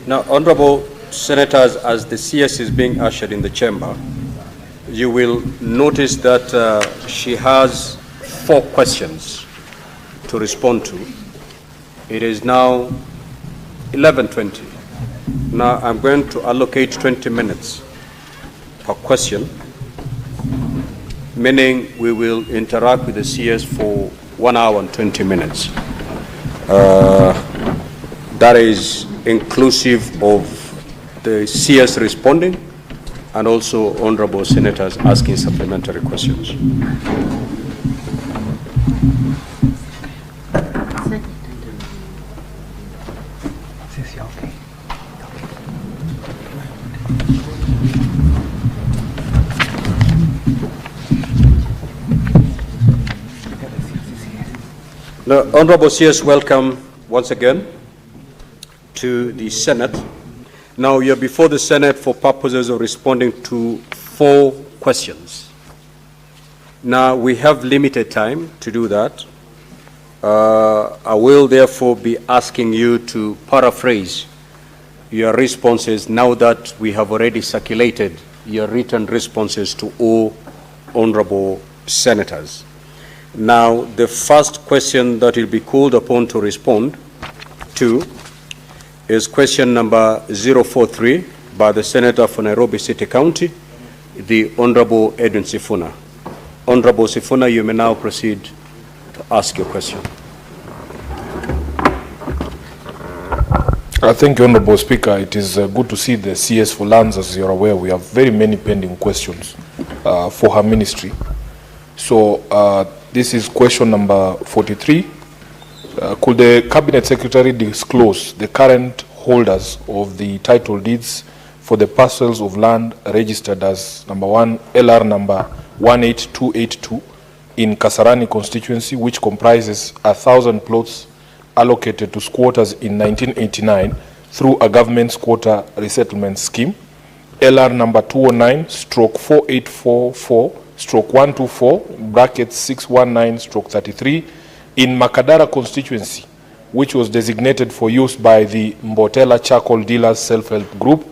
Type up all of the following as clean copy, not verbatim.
Now, Honorable Senators, as the CS is being ushered in the chamber, you will notice that she has 4 questions to respond to. It is now 11:20. Now I'm going to allocate 20 minutes per question, meaning we will interact with the CS for 1 hour and 20 minutes. That is inclusive of the CS responding and also honorable senators asking supplementary questions. Now, honorable CS, welcome once again to the Senate. Now you're before the Senate for purposes of responding to 4 questions. Now we have limited time to do that. I will therefore be asking you to paraphrase your responses now that we have already circulated your written responses to all honorable senators. Now the first question that you'll be called upon to respond to is question number 043 by the Senator for Nairobi City County, the Honorable Edwin Sifuna. Honorable Sifuna, you may now proceed to ask your question. Thank you, Honorable Speaker. It is good to see the CS for lands. As you're aware, we have very many pending questions for her ministry. So this is question number 43. Could the Cabinet Secretary disclose the current holders of the title deeds for the parcels of land registered as number 1 LR number 18282 in Kasarani constituency, which comprises 1,000 plots allocated to squatters in 1989 through a government squatter resettlement scheme, LR number 209/4844/124 brackets 619/33 in Makadara constituency, which was designated for use by the Mbotela Charcoal Dealers Self-Help Group,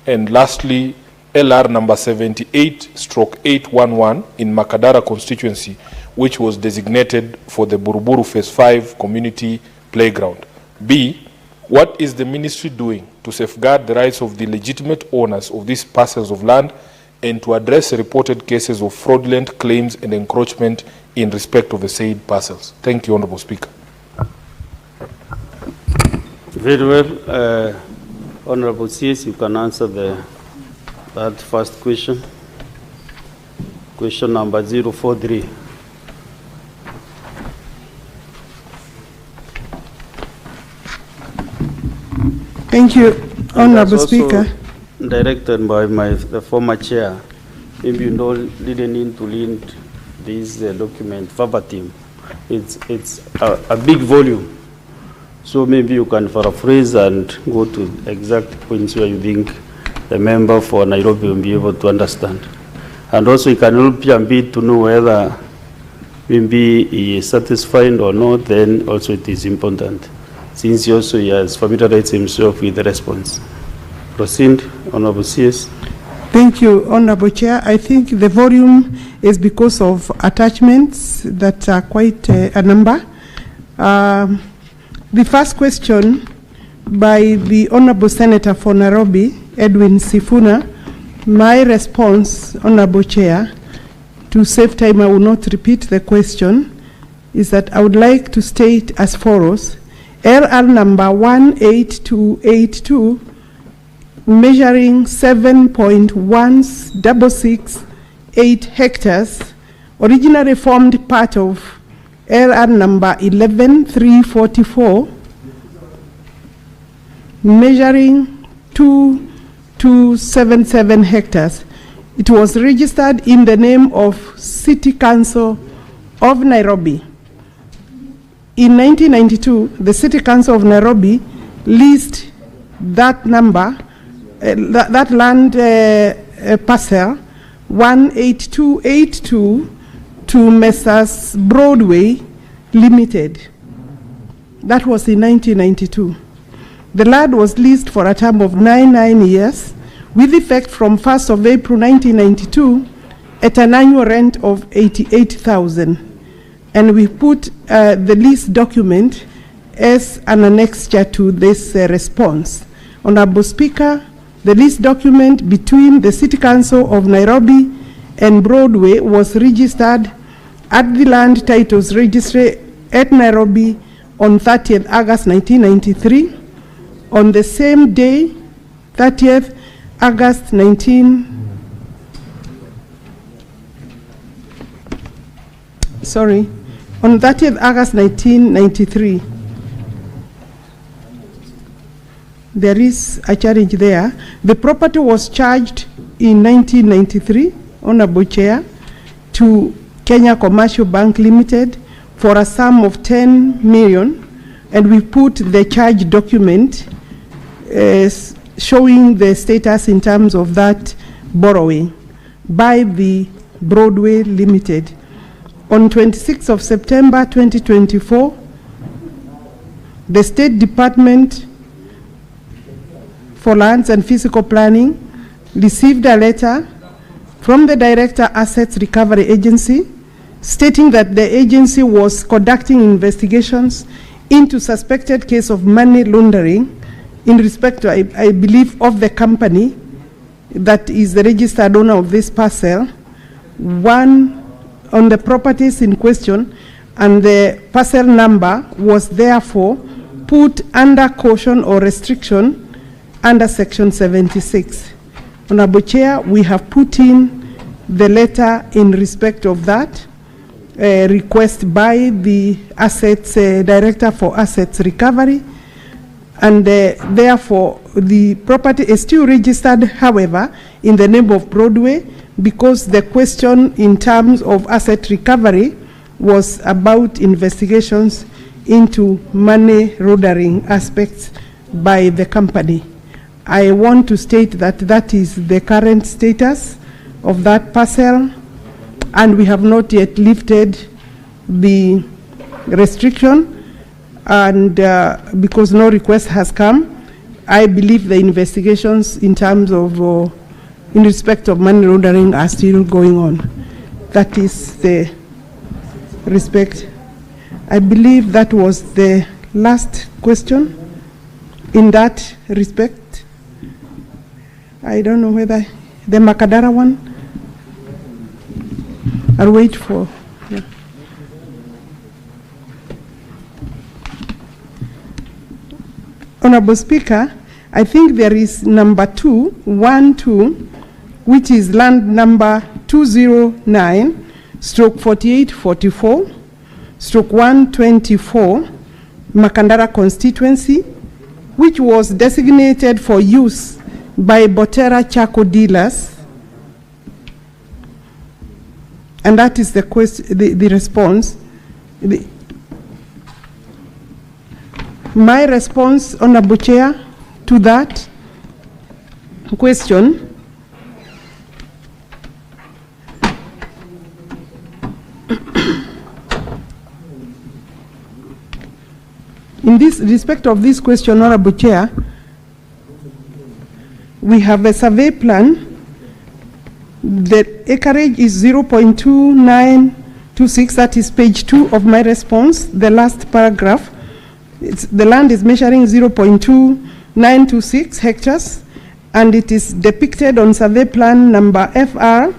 and lastly LR number 78/811 in Makadara constituency, which was designated for the Buruburu Phase 5 Community Playground. B, what is the ministry doing to safeguard the rights of the legitimate owners of these parcels of land and to address reported cases of fraudulent claims and encroachment in respect of the said parcels? Thank you, Honorable Speaker. Very well. Honorable CS, you can answer that first question. Question number 043. Thank you, Honorable Speaker. Directed by the former chair. Maybe you didn't need to read this document verbatim. It's a big volume. So maybe you can paraphrase and go to exact points where you think the member for Nairobi will be able to understand. And also you can help Yambi to know whether maybe he is satisfied or not, then also it is important, since he also has familiarized himself with the response. Proceed, Honorable CS. Thank you, Honorable Chair. I think the volume is because of attachments that are quite a number. The first question by the Honorable Senator for Nairobi, Edwin Sifuna, my response, Honorable Chair, to save time I will not repeat the question, is that I would like to state as follows: LR number 18282, measuring 7.1668 hectares, originally formed part of LR number 11344, measuring 2277 hectares. It was registered in the name of City Council of Nairobi. In 1992, the City Council of Nairobi leased that number, that land parcel 18282 to Messrs. Broadway Limited. That was in 1992. The land was leased for a term of 9 years, with effect from 1st of April 1992, at an annual rent of 88,000. And we put the lease document as an annexure to this response. Honorable Speaker, the lease document between the City Council of Nairobi and Broadway was registered at the Land Titles Registry at Nairobi on 30th August 1993. On the same day, 30th August 1993, there is a charge there. The property was charged in 1993, Honorable Chair, to Kenya Commercial Bank Limited for a sum of 10 million, and we put the charge document showing the status in terms of that borrowing by the Broadway Limited. On 26th of September 2024, the State Department for Lands and Physical Planning received a letter from the Director Assets Recovery Agency stating that the agency was conducting investigations into suspected case of money laundering in respect to, I believe, of the company that is the registered owner of this parcel, one on the properties in question, and the parcel number was therefore put under caution or restriction under Section 76. Honorable Chair, we have put in the letter in respect of that request by the Assets Director for Assets Recovery, and therefore the property is still registered, however, in the name of Broadway, because the question in terms of asset recovery was about investigations into money laundering aspects by the company. I want to state that that is the current status of that parcel, and we have not yet lifted the restriction, and because no request has come, I believe the investigations in terms of in respect of money laundering are still going on. That is the respect. I believe that was the last question in that respect. I don't know whether the Makadara one, I'll wait for, yeah. Honorable Speaker, I think there is number 2, which is land number 209/4844/124, Makandara constituency, which was designated for use by Botera Charcoal dealers, and that is the the response. My response, Honorable Chair, to that question in this respect of this question, Honorable Chair, we have a survey plan. The acreage is 0.2926, that is page 2 of my response, the last paragraph. The land is measuring 0.2926 hectares, and it is depicted on survey plan number FR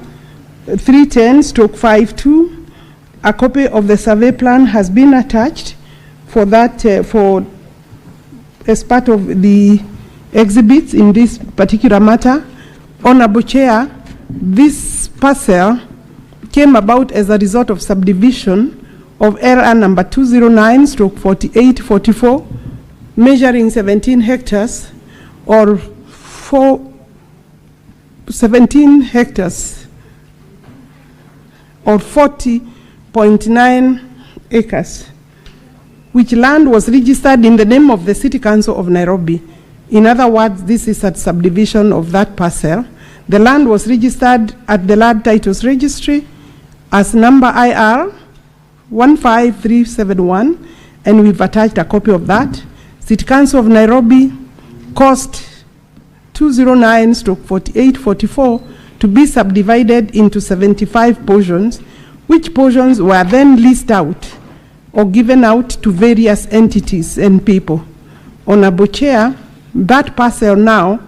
310/52. A copy of the survey plan has been attached for that, for as part of the exhibits in this particular matter. Honorable Chair, this parcel came about as a result of subdivision of LR number 209/4844, measuring 17 hectares or 17 hectares or 40.9 acres, which land was registered in the name of the City Council of Nairobi. In other words, this is a subdivision of that parcel. The land was registered at the Land Titles Registry as number IR 15371, and we've attached a copy of that. City Council of Nairobi cost 209/4844 to be subdivided into 75 portions, which portions were then leased out or given out to various entities and people. Honorable Chair, that parcel now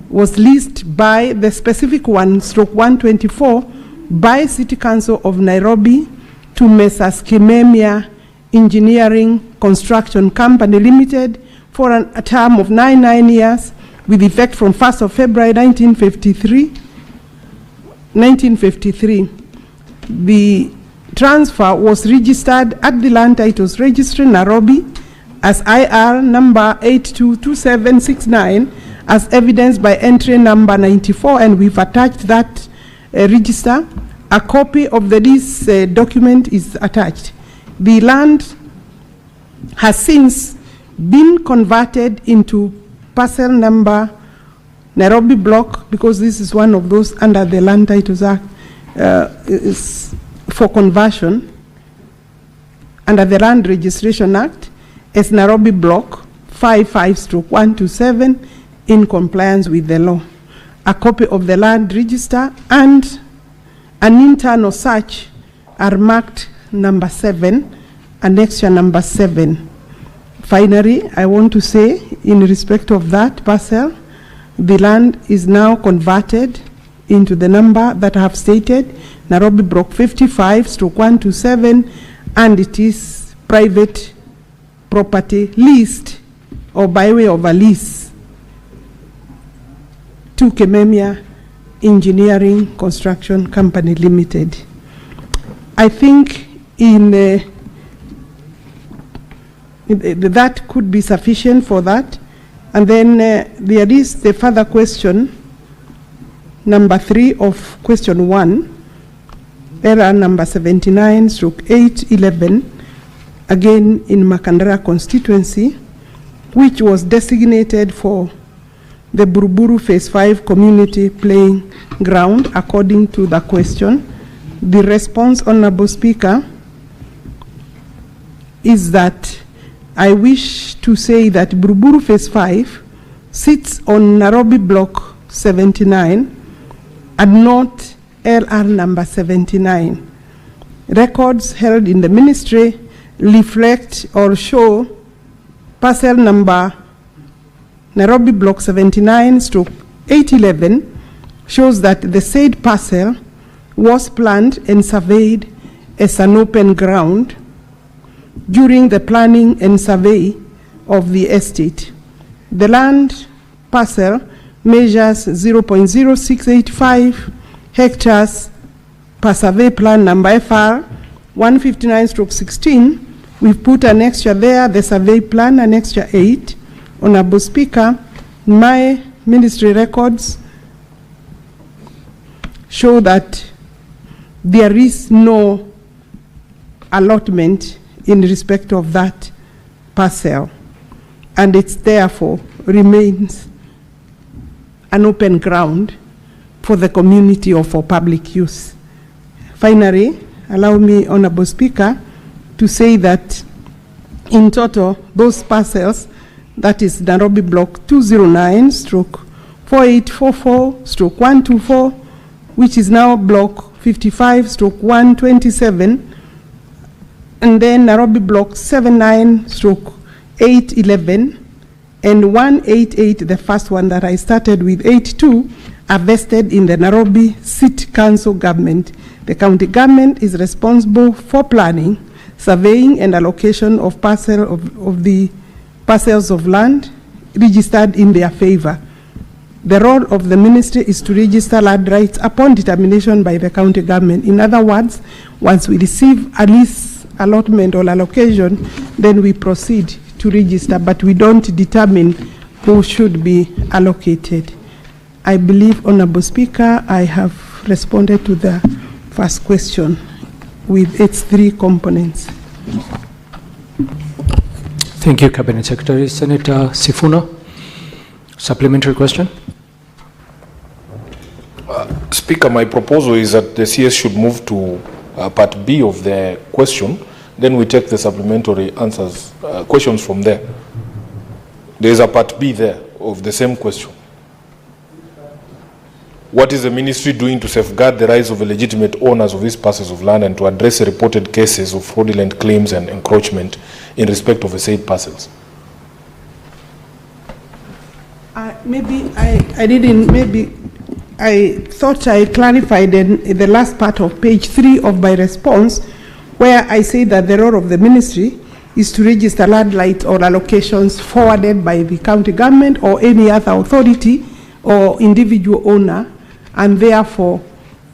was leased by the specific one, /124, by City Council of Nairobi to Messrs. Kimemia Engineering Construction Company Limited for a term of 99 years with effect from 1st of February 1953. The transfer was registered at the Land Titles Registry, Nairobi, as IR number 822769, as evidenced by entry number 94, and we've attached that register. A copy of the lease document is attached. The land has since been converted into parcel number Nairobi block, because this is one of those under the Land Titles Act is for conversion under the Land Registration Act as Nairobi block 55/127 in compliance with the law. A copy of the land register and an internal search are marked number 7, annexure number 7. Finally, I want to say, in respect of that parcel, the land is now converted into the number that I have stated, Nairobi block 55/127, and it is private property leased or by way of a lease to Kimemia Engineering Construction Company Limited. I think that could be sufficient for that. And then there is the further question, number 3 of question 1, error number 79/811, again in Makandara constituency, which was designated for the Buruburu Phase 5 community playing ground, according to the question. The response, Honorable Speaker, is that I wish to say that Buruburu Phase 5 sits on Nairobi Block 79 and not LR number 79. Records held in the ministry reflect or show parcel number Nairobi Block 79/811 shows that the said parcel was planned and surveyed as an open ground during the planning and survey of the estate. The land parcel measures 0.0685 hectares per survey plan number FR 159/16. We've put an extra there, the survey plan, an extra 8. Honorable Speaker, my ministry records show that there is no allotment in respect of that parcel, and it's therefore remains an open ground for the community or for public use. Finally, allow me, Honorable Speaker, to say that in total, those parcels, that is Nairobi Block 209/4844/124, which is now Block 55/127, and then Nairobi Block 79/811, and 188, the first one that I started with, 82, are vested in the Nairobi City Council government. The county government is responsible for planning, surveying, and allocation of the parcels of land registered in their favor. The role of the ministry is to register land rights upon determination by the county government. In other words, once we receive a lease allotment or allocation, then we proceed to register, but we don't determine who should be allocated. I believe, Honorable Speaker, I have responded to the first question with its 3 components. Thank you, Cabinet Secretary. Senator Sifuna, supplementary question. Speaker, my proposal is that the CS should move to part B of the question, then we take the supplementary answers, questions from there. There is a part B there of the same question. What is the ministry doing to safeguard the rights of the legitimate owners of these parcels of land and to address the reported cases of fraudulent claims and encroachment in respect of the said parcels? I thought I clarified in the last part of page 3 of my response, where I say that the role of the ministry is to register land rights or allocations forwarded by the county government or any other authority or individual owner, and therefore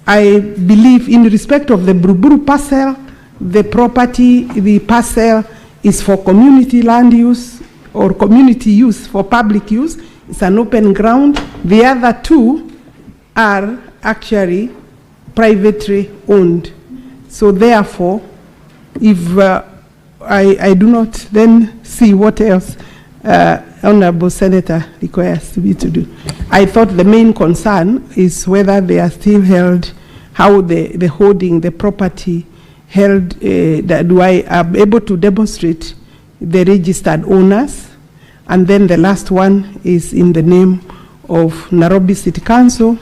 I believe in respect of the Buruburu parcel, the parcel is for community land use or community use for public use. It's an open ground. The other two are actually privately owned. So therefore, if I do not then see what else Honorable Senator requires me to do. I thought the main concern is whether they are still held, how the holding, the property held, that do I am able to demonstrate the registered owners. And then the last one is in the name of Nairobi City Council.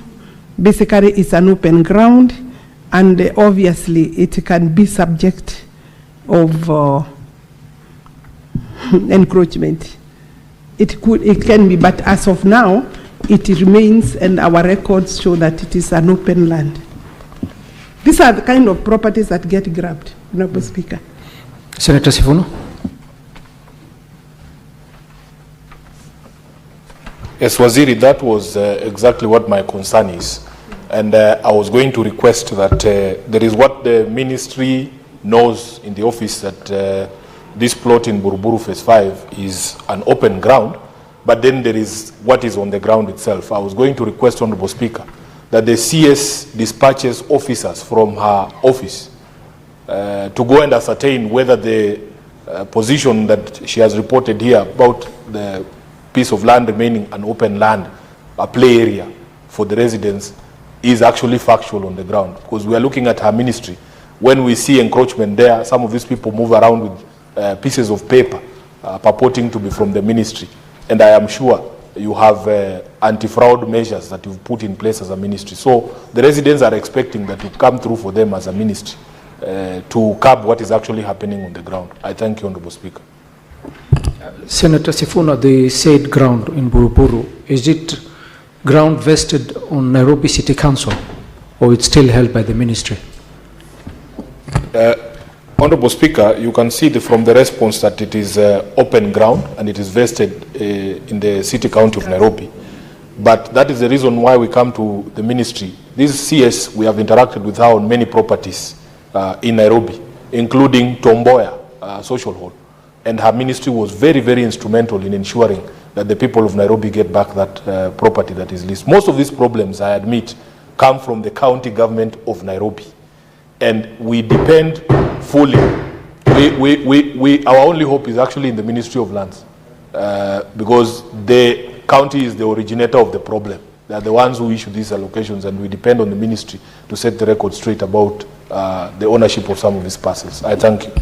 Basically, it's an open ground, and obviously it can be subject of encroachment. It can be, but as of now, it remains, and our records show that it is an open land. These are the kind of properties that get grabbed, Honorable Speaker. Senator Sifuna. Yes, Waziri, that was exactly what my concern is. And I was going to request that there is what the ministry knows in the office, that this plot in Buruburu Phase 5 is an open ground, but then there is what is on the ground itself. I was going to request, Honorable Speaker, that the CS dispatches officers from her office to go and ascertain whether the position that she has reported here about the piece of land remaining an open land, a play area for the residents, is actually factual on the ground. Because we are looking at her ministry. When we see encroachment there, some of these people move around with pieces of paper purporting to be from the ministry. And I am sure you have anti-fraud measures that you've put in place as a ministry. So the residents are expecting that you come through for them as a ministry to curb what is actually happening on the ground. I thank you, Honorable Speaker. Senator Sifuna, the said ground in Buruburu, is it ground vested on Nairobi City Council, or it's still held by the ministry? Honorable Speaker, you can see from the response that it is open ground and it is vested in the City County of Nairobi. But that is the reason why we come to the ministry. This CS, we have interacted with her on many properties in Nairobi, including Tomboya Social Hall. And her ministry was very, very instrumental in ensuring that the people of Nairobi get back that property that is leased. Most of these problems, I admit, come from the county government of Nairobi. And we depend fully. Our only hope is actually in the Ministry of Lands, because the county is the originator of the problem. They are the ones who issue these allocations, and we depend on the ministry to set the record straight about the ownership of some of these parcels. I thank you.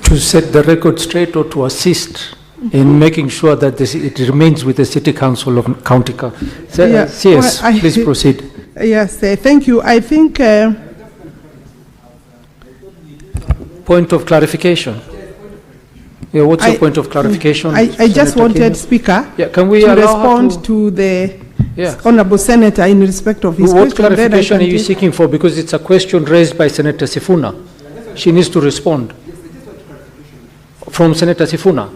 To set the record straight, or to assist in making sure that it remains with the City Council of County. Yes, please proceed. Yes, thank you. I think... Point of clarification. Yeah, what's your point of clarification? I just wanted, Speaker, can we to respond to the Honourable Senator in respect of his what question. What clarification are you seeking for? Because it's a question raised by Senator Sifuna. She needs to respond. From Senator Sifuna.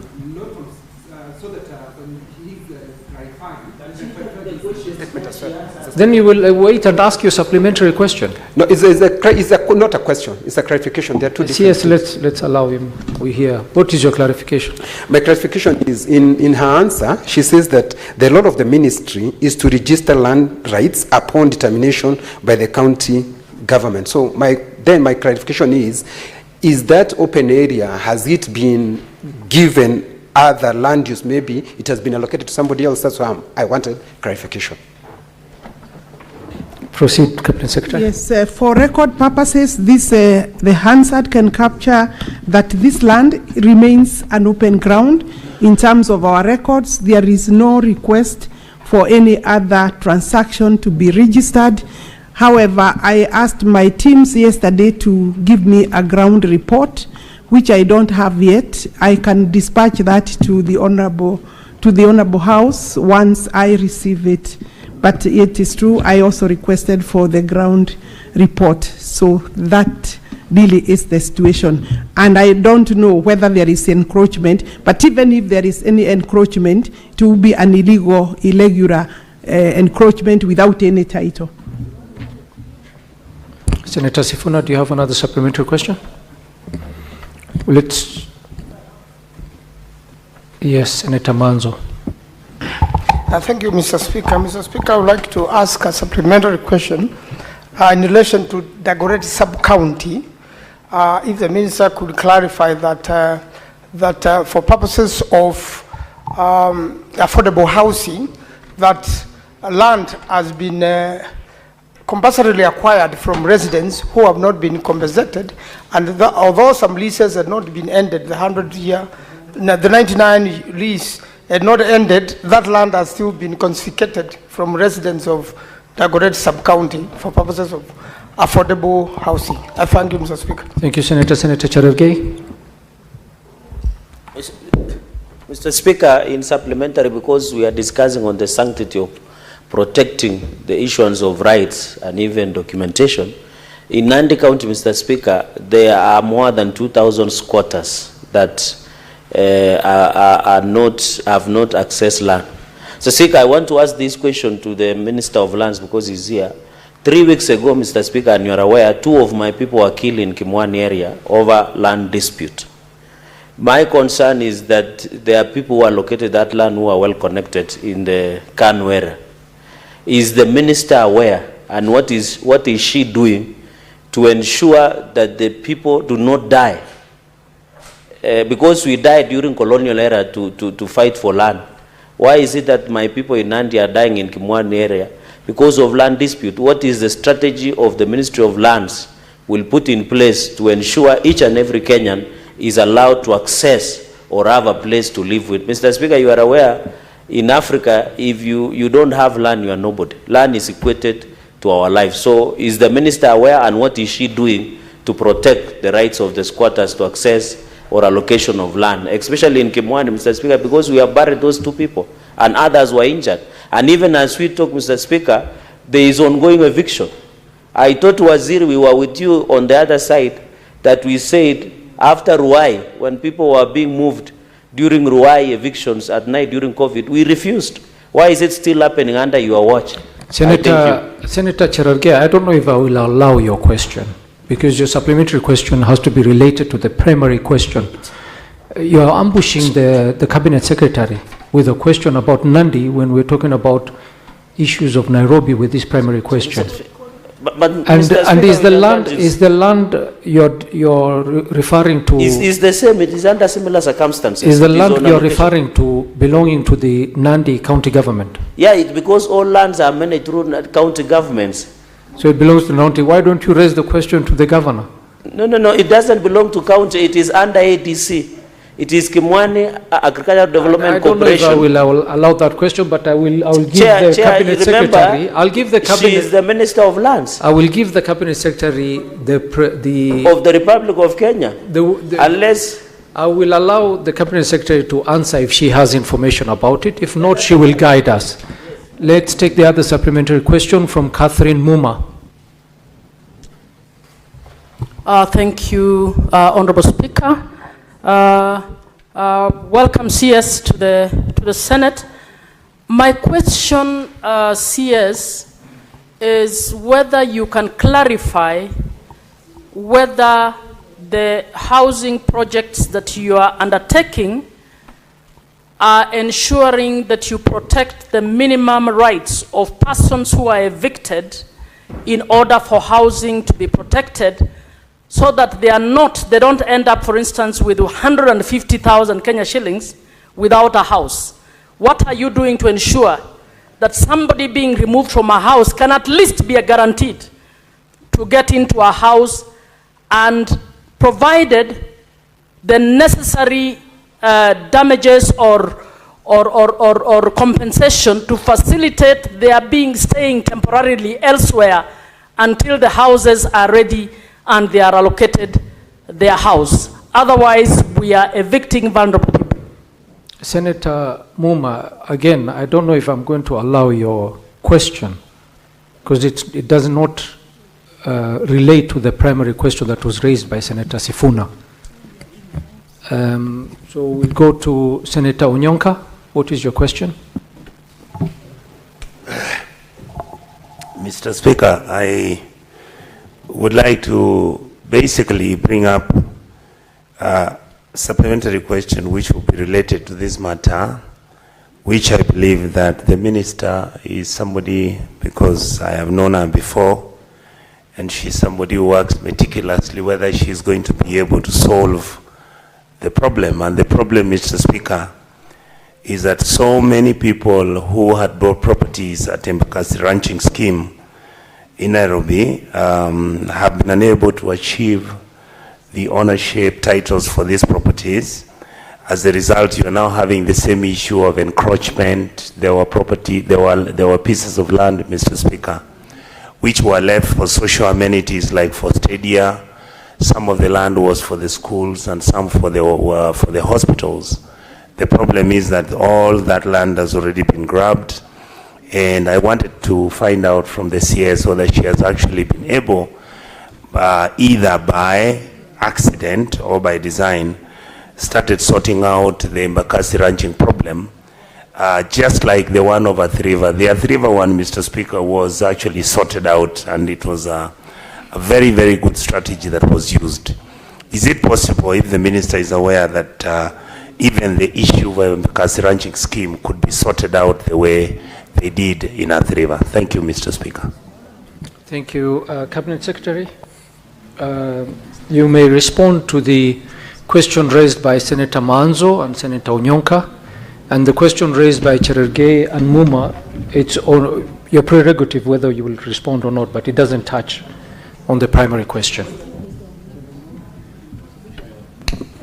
Then you will wait and ask your supplementary question. No, it's not a question. It's a clarification. There are two different Yes, let's allow him. We hear. What is your clarification? My clarification is in her answer, she says that the role of the ministry is to register land rights upon determination by the county government. So my clarification is that open area, has it been given other land use? Maybe it has been allocated to somebody else. That's why I wanted clarification. Proceed, Cabinet Secretary. Yes, for record purposes, this the Hansard can capture that this land remains an open ground. In terms of our records, there is no request for any other transaction to be registered. However, I asked my teams yesterday to give me a ground report, which I don't have yet. I can dispatch that to the Honorable House once I receive it. But it is true, I also requested for the ground report. So that really is the situation. And I don't know whether there is encroachment, but even if there is any encroachment, it will be an irregular encroachment without any title. Senator Sifuna, do you have another supplementary question? Yes, Senator Manzo. Thank you, Mr. Speaker. Mr. Speaker, I would like to ask a supplementary question in relation to Dagoretti sub-county. If the minister could clarify that for purposes of affordable housing, that land has been compulsorily acquired from residents who have not been compensated, and although some leases had not been ended, the 100-year, the 99 lease had not ended, that land has still been confiscated from residents of Dagoretti sub-county for purposes of affordable housing. I thank you, Mr. Speaker. Thank you, Senator. Senator Cherargei. Mr. Speaker, in supplementary, because we are discussing on the sanctity of protecting the issuance of rights and even documentation, in Nandi County, Mr. Speaker, there are more than 2,000 squatters that have not accessed land. So, Speaker, I want to ask this question to the Minister of Lands because he's here. 3 weeks ago, Mr. Speaker, and you're aware, 2 of my people were killed in Kimwani area over land dispute. My concern is that there are people who are located that land who are well connected in the Kanu area. Is the minister aware, and what is she doing to ensure that the people do not die? Because we died during colonial era to fight for land. Why is it that my people in Nandi are dying in Kimwani area because of land dispute? What is the strategy of the Ministry of Lands will put in place to ensure each and every Kenyan is allowed to access or have a place to live with? Mr. Speaker, you are aware, in Africa, if you don't have land, you are nobody. Land is equated to our life. So is the minister aware, and what is she doing to protect the rights of the squatters to access or allocation of land, especially in Kimwani, Mr. Speaker, because we have buried those 2 people and others were injured. And even as we talk, Mr. Speaker, there is ongoing eviction. I told Waziri, we were with you on the other side, that we said after Ruai, when people were being moved during Ruai evictions at night during COVID, we refused. Why is it still happening under your watch? Senator Cherargei, I don't know if I will allow your question, because your supplementary question has to be related to the primary question. You are ambushing the Cabinet Secretary with a question about Nandi when we're talking about issues of Nairobi with this primary question. And is the land you're referring to? Is the same. It is under similar circumstances. Is the land you're referring to belonging to the Nandi county government? Yeah, it's because all lands are managed through county governments. So it belongs to Nandi. Why don't you raise the question to the governor? No. It doesn't belong to county. It is under ADC. It is Kimwani Agricultural Development Corporation. I don't know if I will allow that question, but I will give the Cabinet Secretary. I'll give the Cabinet. She is the Minister of Lands. I will give the Cabinet Secretary of the Republic of Kenya. Unless I will allow the Cabinet Secretary to answer if she has information about it. If not, she will guide us. Let's take the other supplementary question from Catherine Muma. Thank you, Honorable Speaker. Welcome, CS, to the Senate. My question, CS, is whether you can clarify whether the housing projects that you are undertaking are ensuring that you protect the minimum rights of persons who are evicted in order for housing to be protected, so that they don't end up, for instance, with 150,000 Kenya shillings without a house. What are you doing to ensure that somebody being removed from a house can at least be guaranteed to get into a house, and provided the necessary damages or compensation to facilitate their staying temporarily elsewhere until the houses are ready and they are allocated their house. Otherwise, we are evicting vulnerable people. Senator Muma, again, I don't know if I'm going to allow your question, because it does not relate to the primary question that was raised by Senator Sifuna. So we'll go to Senator Onyonka. What is your question? Mr. Speaker, I would like to basically bring up a supplementary question which will be related to this matter, which I believe that the minister is somebody, because I have known her before, and she's somebody who works meticulously, whether she's going to be able to solve the problem. And the problem, Mr. Speaker, is that so many people who had bought properties at Embakasi ranching scheme in Nairobi have been unable to achieve the ownership titles for these properties. As a result, you are now having the same issue of encroachment. There were pieces of land, Mr. Speaker, which were left for social amenities like for stadia. Some of the land was for the schools and some for the hospitals. The problem is that all that land has already been grabbed, and I wanted to find out from the CS whether she has actually been able, either by accident or by design, started sorting out the Embakasi ranching problem, just like the one of Athi River. The Athi River one, Mr. Speaker, was actually sorted out, and it was a very, very good strategy that was used. Is it possible, if the minister is aware, that even the issue of the Embakasi ranching scheme could be sorted out the way they did in Athi River? Thank you, Mr. Speaker. Thank you. Cabinet Secretary, you may respond to the question raised by Senator Manzo and Senator Onyonka, and the question raised by Cherargei and Muma. It's your prerogative whether you will respond or not, but it doesn't touch on the primary question.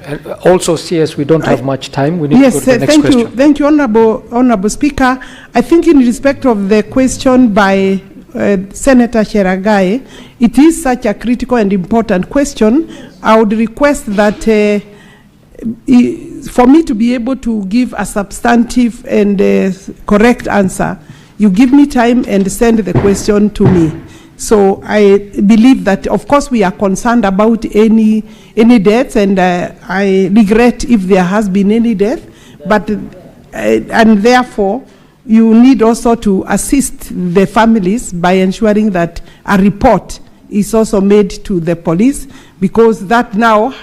And also, CS, we don't have much time. We need to go to the next question. Thank you, Honorable Speaker. I think in respect of the question by Senator Cherargei, it is such a critical and important question. I would request that for me to be able to give a substantive and correct answer, you give me time and send the question to me. So I believe that, of course, we are concerned about any deaths, and I regret if there has been any death, but and therefore you need also to assist the families by ensuring that a report is also made to the police, because that now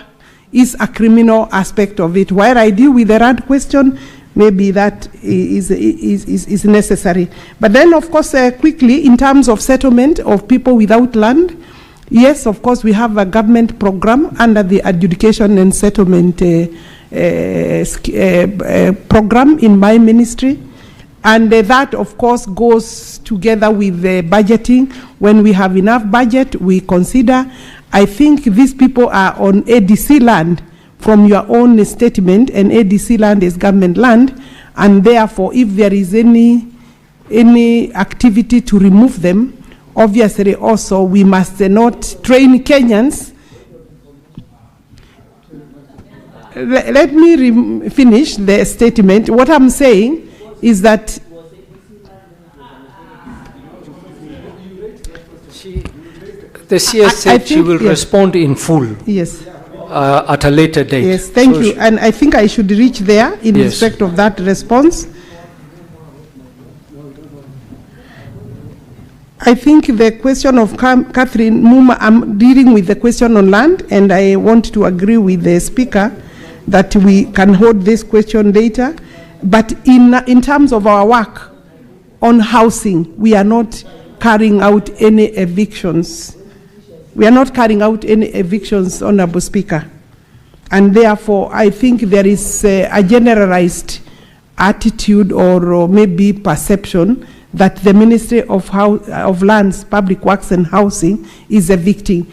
is a criminal aspect of it. While I deal with the land question, maybe that is necessary. But then, of course, quickly, in terms of settlement of people without land, yes, of course, we have a government program under the adjudication and settlement program in my ministry. And that, of course, goes together with the budgeting. When we have enough budget, we consider. I think these people are on ADC land from your own statement, and ADC land is government land, and therefore, if there is any activity to remove them, obviously also we must not train Kenyans. Let me finish the statement. What I'm saying is that the CS said she will respond in full. Yes. At a later date. Yes, thank you. And I think I should reach there in respect of that response. I think the question of Catherine Muma, I'm dealing with the question on land, and I want to agree with the Speaker that we can hold this question later. But in terms of our work on housing, we are not carrying out any evictions. We are not carrying out any evictions, Honorable Speaker. And therefore, I think there is a generalized attitude or maybe perception that the Ministry of Lands, Public Works and Housing is evicting.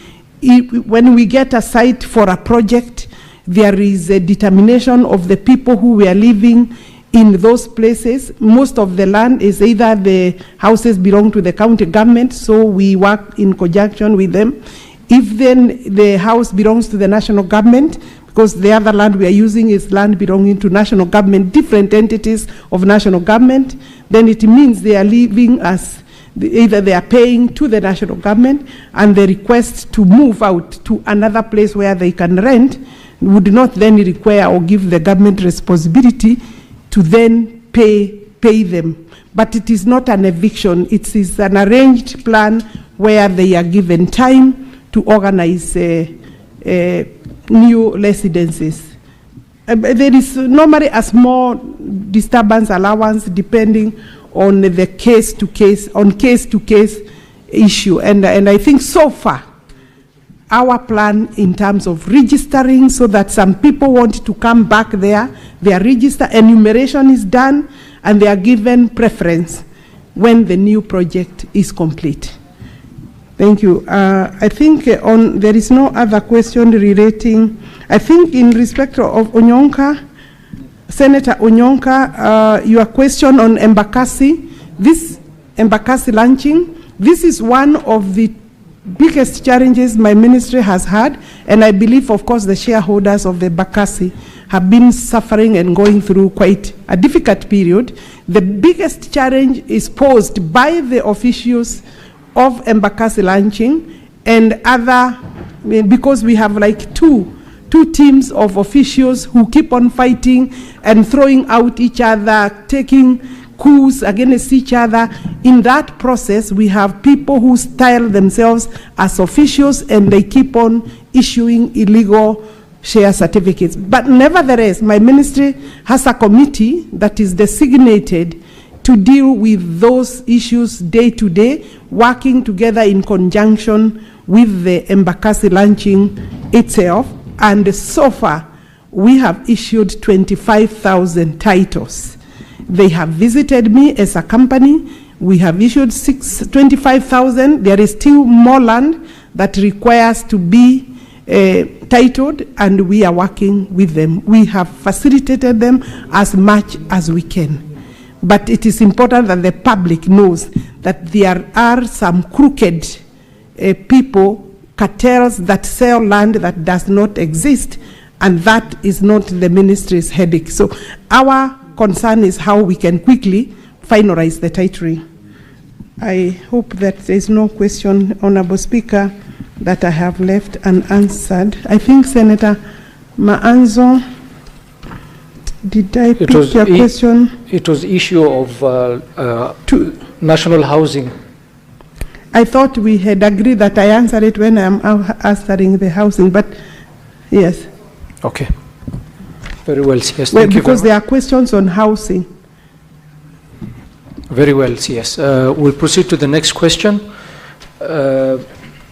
When we get a site for a project, there is a determination of the people who were living in those places. Most of the land is either the houses belong to the county government, so we work in conjunction with them. If then the house belongs to the national government, because the other land we are using is land belonging to national government, different entities of national government, then it means they are living as, either they are paying to the national government, and the request to move out to another place where they can rent would not then require or give the government responsibility to then pay them. But it is not an eviction, it is an arranged plan where they are given time to organize new residences. There is normally a small disturbance allowance depending on the case-to-case issue. And I think so far, our plan in terms of registering so that some people want to come back there, they are registered, enumeration is done, and they are given preference when the new project is complete. Thank you. I think there is no other question relating. I think in respect of Onyonka, Senator Onyonka, your question on Embakasi, this Embakasi launching, this is one of the biggest challenges my ministry has had, and I believe, of course, the shareholders of the Embakasi have been suffering and going through quite a difficult period. The biggest challenge is posed by the officials of Embakasi launching and other, because we have like two teams of officials who keep on fighting and throwing out each other, taking coups against each other. In that process, we have people who style themselves as officials and they keep on issuing illegal share certificates. But nevertheless, my ministry has a committee that is designated to deal with those issues day to day, working together in conjunction with the Embakasi launching itself. And so far, we have issued 25,000 titles. They have visited me as a company. We have issued 25,000. There is still more land that requires to be titled, and we are working with them. We have facilitated them as much as we can. But it is important that the public knows that there are some crooked people, cartels that sell land that does not exist, and that is not the ministry's headache. So our concern is how we can quickly finalize the titling. I hope that there is no question, Honorable Speaker, that I have left unanswered. I think Senator Maanzo, did I pick your question? It was issue of national housing. I thought we had agreed that I answered it when I'm answering the housing, but yes. Okay. Very well, CS. Well, because there are questions on housing. Very well, CS. We'll proceed to the next question,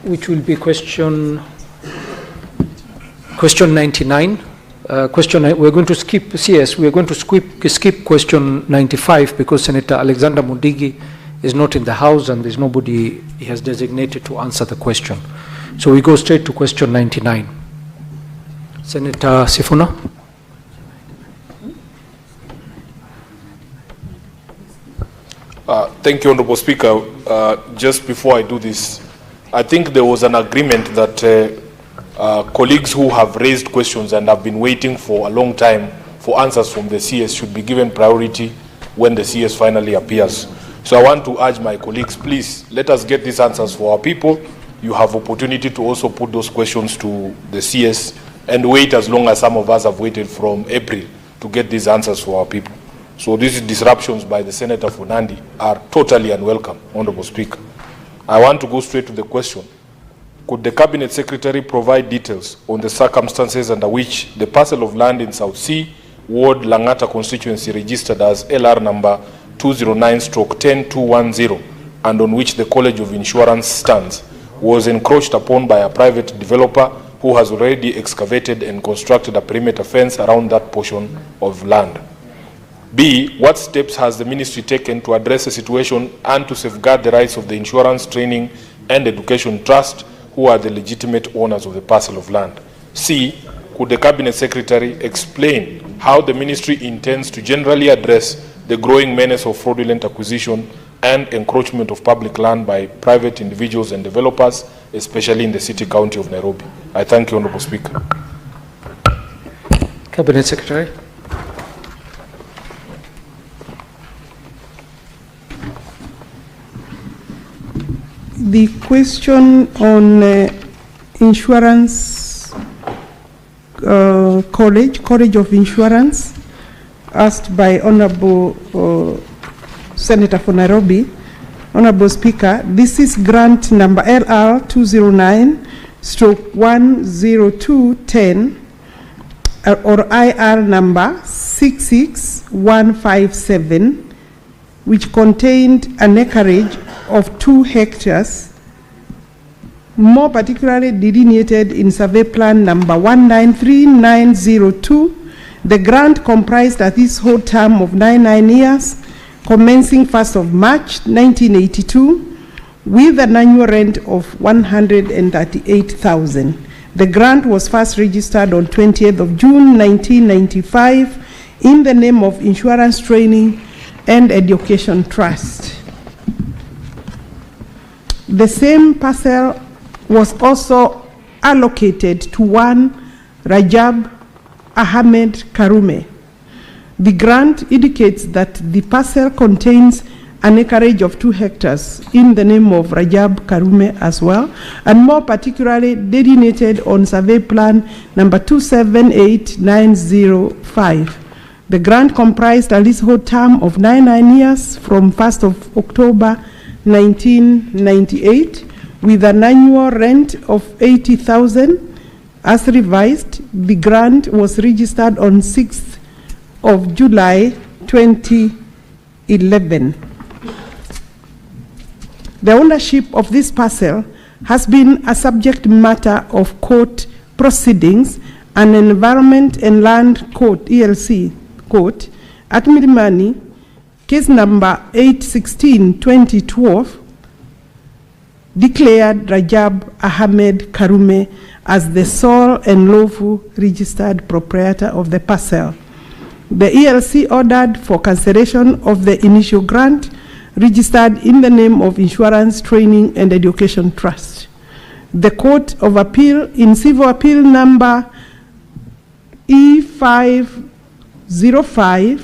which will be question 99. We're going to skip CS. We're going to skip question 95 because Senator Alexander Mundigi is not in the house and there's nobody he has designated to answer the question. So we go straight to question 99. Senator Sifuna. Thank you, Honorable Speaker. Just before I do this, I think there was an agreement that colleagues who have raised questions and have been waiting for a long time for answers from the CS should be given priority when the CS finally appears. So I want to urge my colleagues, please, let us get these answers for our people. You have opportunity to also put those questions to the CS and wait as long as some of us have waited from April to get these answers for our people. So these disruptions by the Senator for Nandi are totally unwelcome, Honorable Speaker. I want to go straight to the question. Could the Cabinet Secretary provide details on the circumstances under which the parcel of land in South Sea, Ward Langata constituency registered as LR number 209/10210 and on which the College of Insurance stands was encroached upon by a private developer who has already excavated and constructed a perimeter fence around that portion of land? B, what steps has the ministry taken to address the situation and to safeguard the rights of the Insurance, Training and Education Trust, who are the legitimate owners of the parcel of land? C, could the Cabinet Secretary explain how the ministry intends to generally address the growing menace of fraudulent acquisition and encroachment of public land by private individuals and developers, especially in the city county of Nairobi? I thank you, Honorable Speaker. Cabinet Secretary. The question on insurance college of insurance, asked by Honorable Senator for Nairobi. Honorable Speaker, this is grant number LR 209/10210 or IR number 66157, which contained an acreage of 2 hectares, more particularly delineated in survey plan number 193902. The grant comprised a leasehold term of 99 years, commencing 1st of March 1982, with an annual rent of 138,000. The grant was first registered on 20th of June 1995 in the name of Insurance Training and Education Trust. The same parcel was also allocated to one Rajab Ahmed Karume. The grant indicates that the parcel contains an acreage of 2 hectares in the name of Rajab Karume as well, and more particularly delineated on survey plan number 278905. The grant comprised a leasehold term of 99 years from 1st of October 1998, with an annual rent of 80,000. As revised, the grant was registered on 6th of July 2011. The ownership of this parcel has been a subject matter of court proceedings and Environment and Land Court, ELC Court, at Milimani, case number 816/2012, declared Rajab Ahmed Karume as the sole and lawful registered proprietor of the parcel. The ELC ordered for cancellation of the initial grant registered in the name of Insurance Training and Education Trust. The Court of Appeal in Civil Appeal number E505,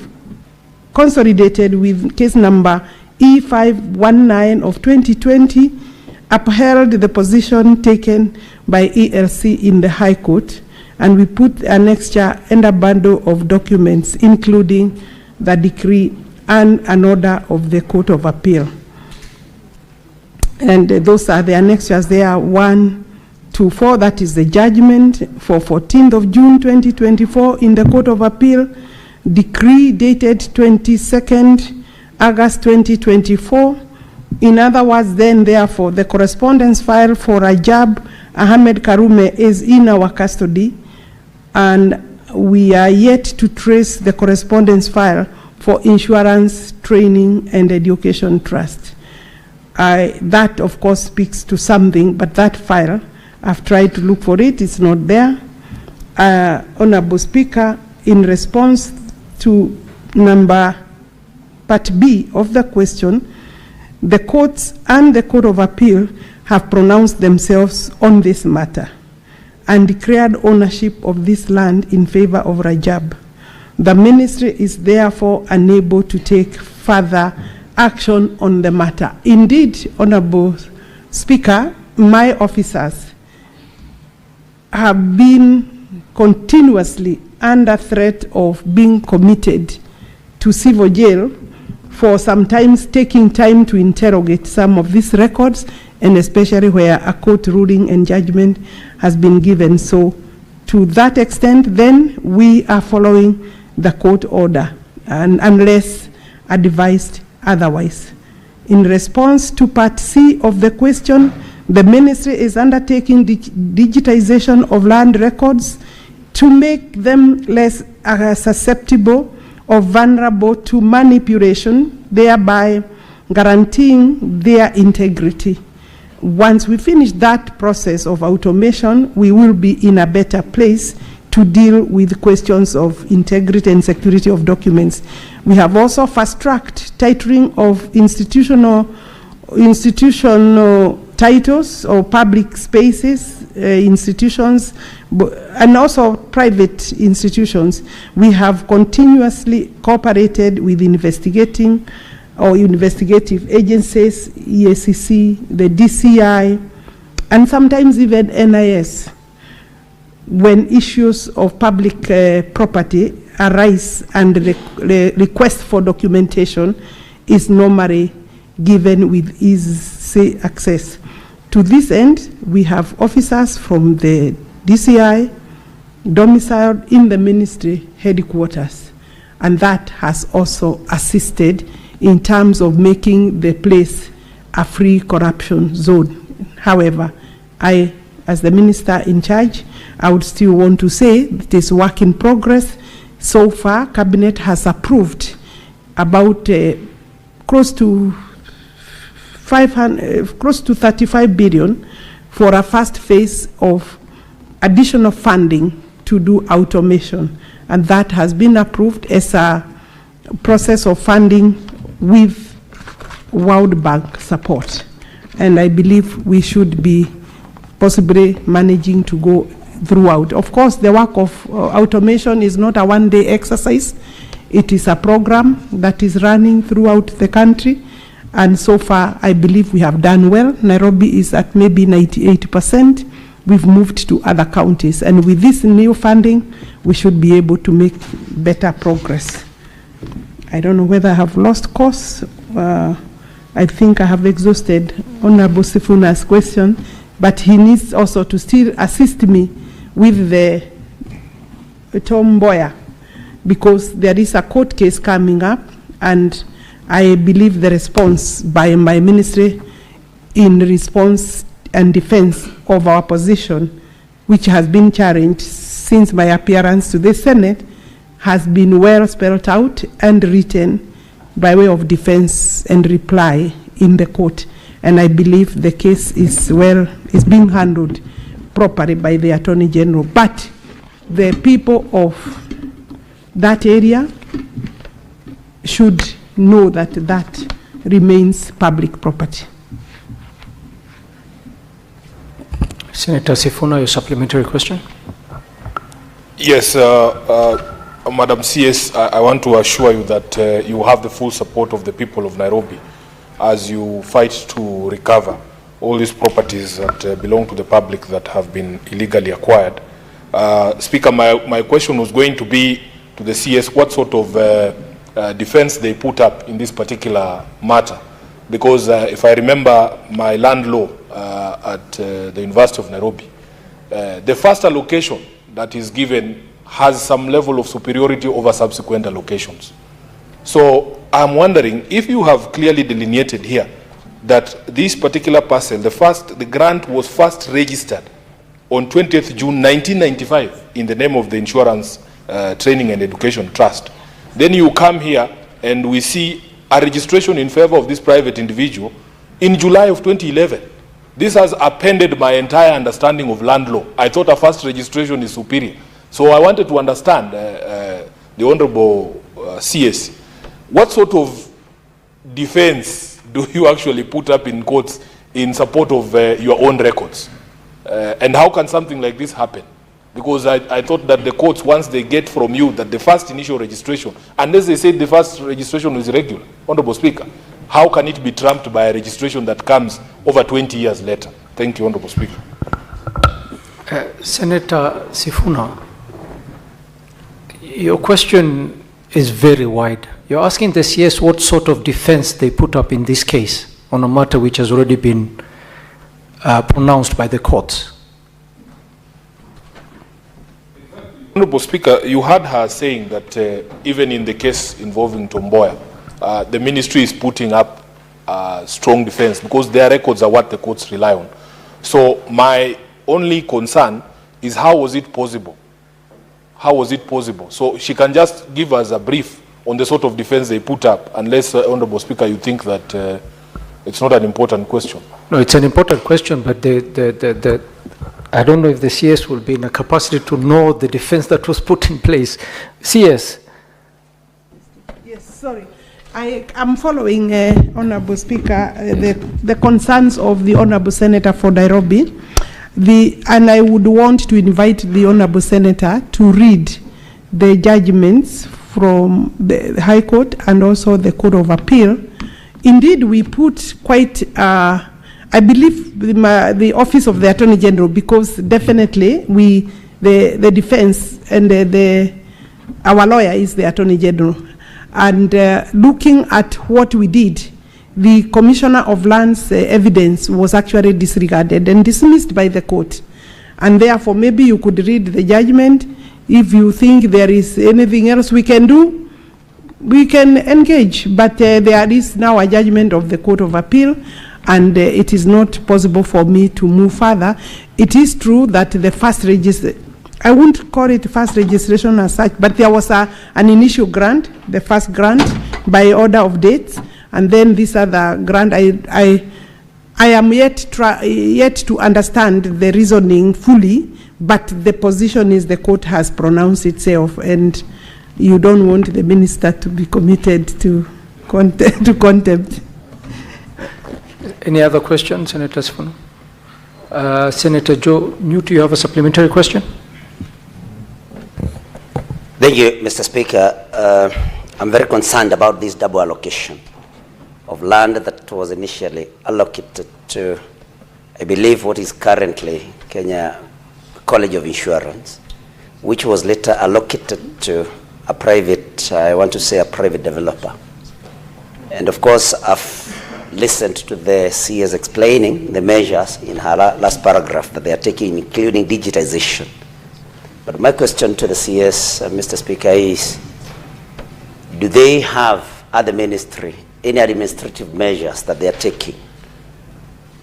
consolidated with case number E519 of 2020, upheld the position taken by ELC in the High Court, and we put an annexure and a bundle of documents, including the decree and an order of the Court of Appeal. And those are the annexures there, 1 to 4, that is the judgment for 14th of June 2024 in the Court of Appeal, decree dated 22nd August 2024. In other words, then, therefore, the correspondence file for Rajab Ahmed Karume is in our custody, and we are yet to trace the correspondence file for Insurance Training and Education Trust. That, of course, speaks to something, but that file, I've tried to look for it, it's not there. Honorable Speaker, in response to part B of the question, the courts and the Court of Appeal have pronounced themselves on this matter and declared ownership of this land in favor of Rajab. The ministry is therefore unable to take further action on the matter. Indeed, Honorable Speaker, my officers have been continuously under threat of being committed to civil jail for sometimes taking time to interrogate some of these records, and especially where a court ruling and judgment has been given. So to that extent, then, we are following the court order, and unless advised otherwise. In response to part C of the question, the ministry is undertaking digitization of land records to make them less susceptible or vulnerable to manipulation, thereby guaranteeing their integrity. Once we finish that process of automation, we will be in a better place to deal with questions of integrity and security of documents. We have also fast-tracked titling of institutional titles or public spaces, institutions, and also private institutions. We have continuously cooperated with investigative agencies, EACC, the DCI, and sometimes even NIS, when issues of public property arise and the request for documentation is normally given with easy access. To this end, we have officers from the DCI domiciled in the ministry headquarters, and that has also assisted in terms of making the place a free corruption zone. However, I, as the minister in charge, I would still want to say it is work in progress. So far, Cabinet has approved about close to 35 billion for a first phase of additional funding to do automation, and that has been approved as a process of funding with World Bank support. And I believe we should be possibly managing to go throughout. Of course, the work of automation is not a one-day exercise. It is a program that is running throughout the country, and so far I believe we have done well. Nairobi is at maybe 98%. We've moved to other counties, and with this new funding we should be able to make better progress. I don't know whether I have lost course. I think I have exhausted Honorable Sifuna's question, but he needs also to still assist me with the Tom Mboya, because there is a court case coming up, and I believe the response by my ministry in response and defense of our position, which has been challenged since my appearance to the Senate, has been well spelled out and written by way of defense and reply in the court. And I believe the case is being handled properly by the Attorney General. But the people of that area should know that that remains public property. Senator Sifuna, your supplementary question? Yes, Madam CS, I want to assure you that you have the full support of the people of Nairobi as you fight to recover all these properties that belong to the public that have been illegally acquired. Speaker, my question was going to be to the CS what sort of defense they put up in this particular matter. Because if I remember my land law at the University of Nairobi, the first allocation that is given has some level of superiority over subsequent allocations. So I'm wondering if you have clearly delineated here that this particular parcel, the grant was first registered on 20th June 1995 in the name of the Insurance Training and Education Trust. Then you come here and we see a registration in favor of this private individual in July of 2011. This has appended my entire understanding of land law. I thought a first registration is superior. So I wanted to understand, the Honorable CS, what sort of defense do you actually put up in courts in support of your own records? And how can something like this happen? Because I thought that the courts, once they get from you that the first initial registration, unless they say the first registration is irregular, Honorable Speaker, how can it be trumped by a registration that comes over 20 years later? Thank you, Honorable Speaker. Senator Sifuna, your question is very wide. You're asking the CS what sort of defense they put up in this case on a matter which has already been pronounced by the courts. Honorable Speaker, you heard her saying that even in the case involving Tom Mboya, the ministry is putting up strong defense because their records are what the courts rely on. So my only concern is how was it possible? How was it possible? So she can just give us a brief on the sort of defense they put up, unless, Honorable Speaker, you think that it's not an important question. No, it's an important question, but I don't know if the CS will be in a capacity to know the defense that was put in place. CS. Yes, sorry. I am following, Honorable Speaker, the concerns of the Honorable Senator for Nairobi. And I would want to invite the Honorable Senator to read the judgments from the High Court and also the Court of Appeal. Indeed, we put quite, I believe, the Office of the Attorney General, because definitely the defense and our lawyer is the Attorney General. And looking at what we did, the Commissioner of Land's evidence was actually disregarded and dismissed by the court. And therefore, maybe you could read the judgment. If you think there is anything else we can do, we can engage. But there is now a judgment of the Court of Appeal, and it is not possible for me to move further. It is true that the first registration, I won't call it first registration as such, but there was an initial grant, the first grant by order of dates, and then this other grant. I am yet to understand the reasoning fully, but the position is the court has pronounced itself, and you don't want the minister to be committed to contempt. Any other questions, Senator Sifuna? Senator Joe Newt, you have a supplementary question? Thank you, Mr. Speaker. I'm very concerned about this double allocation of land that was initially allocated to, I believe, what is currently Kenya College of Insurance, which was later allocated to a private, I want to say a private developer. And of course, I've listened to the CS explaining the measures in her last paragraph that they are taking, including digitization. But my question to the CS, Mr. Speaker, is, do they have, at the ministry, any administrative measures that they are taking?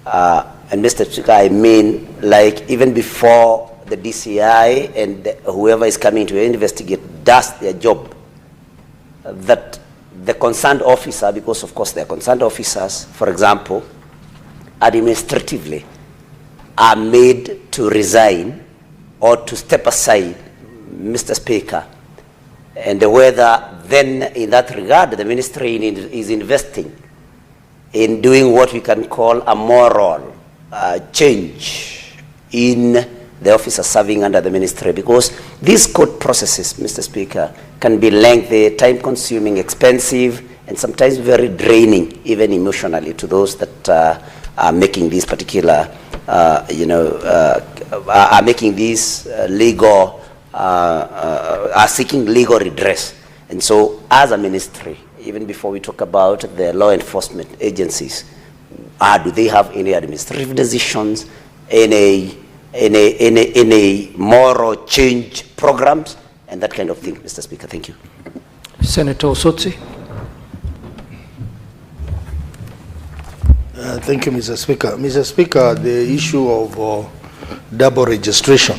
And Mr. Speaker, I mean, like even before the DCI and whoever is coming to investigate does their job, that the concerned officer, because of course they are concerned officers, for example, administratively are made to resign or to step aside, Mr. Speaker, and whether then in that regard the ministry is investing in doing what we can call a moral change in the officers serving under the ministry, because these court processes, Mr. Speaker, can be lengthy, time-consuming, expensive, and sometimes very draining, even emotionally, to those that are making these particular, are making these legal, are seeking legal redress. And so, as a ministry, even before we talk about the law enforcement agencies, do they have any administrative decisions, any moral change programs, and that kind of thing, Mr. Speaker? Thank you. Senator Osotsi. Thank you, Mr. Speaker. Mr. Speaker, the issue of double registration,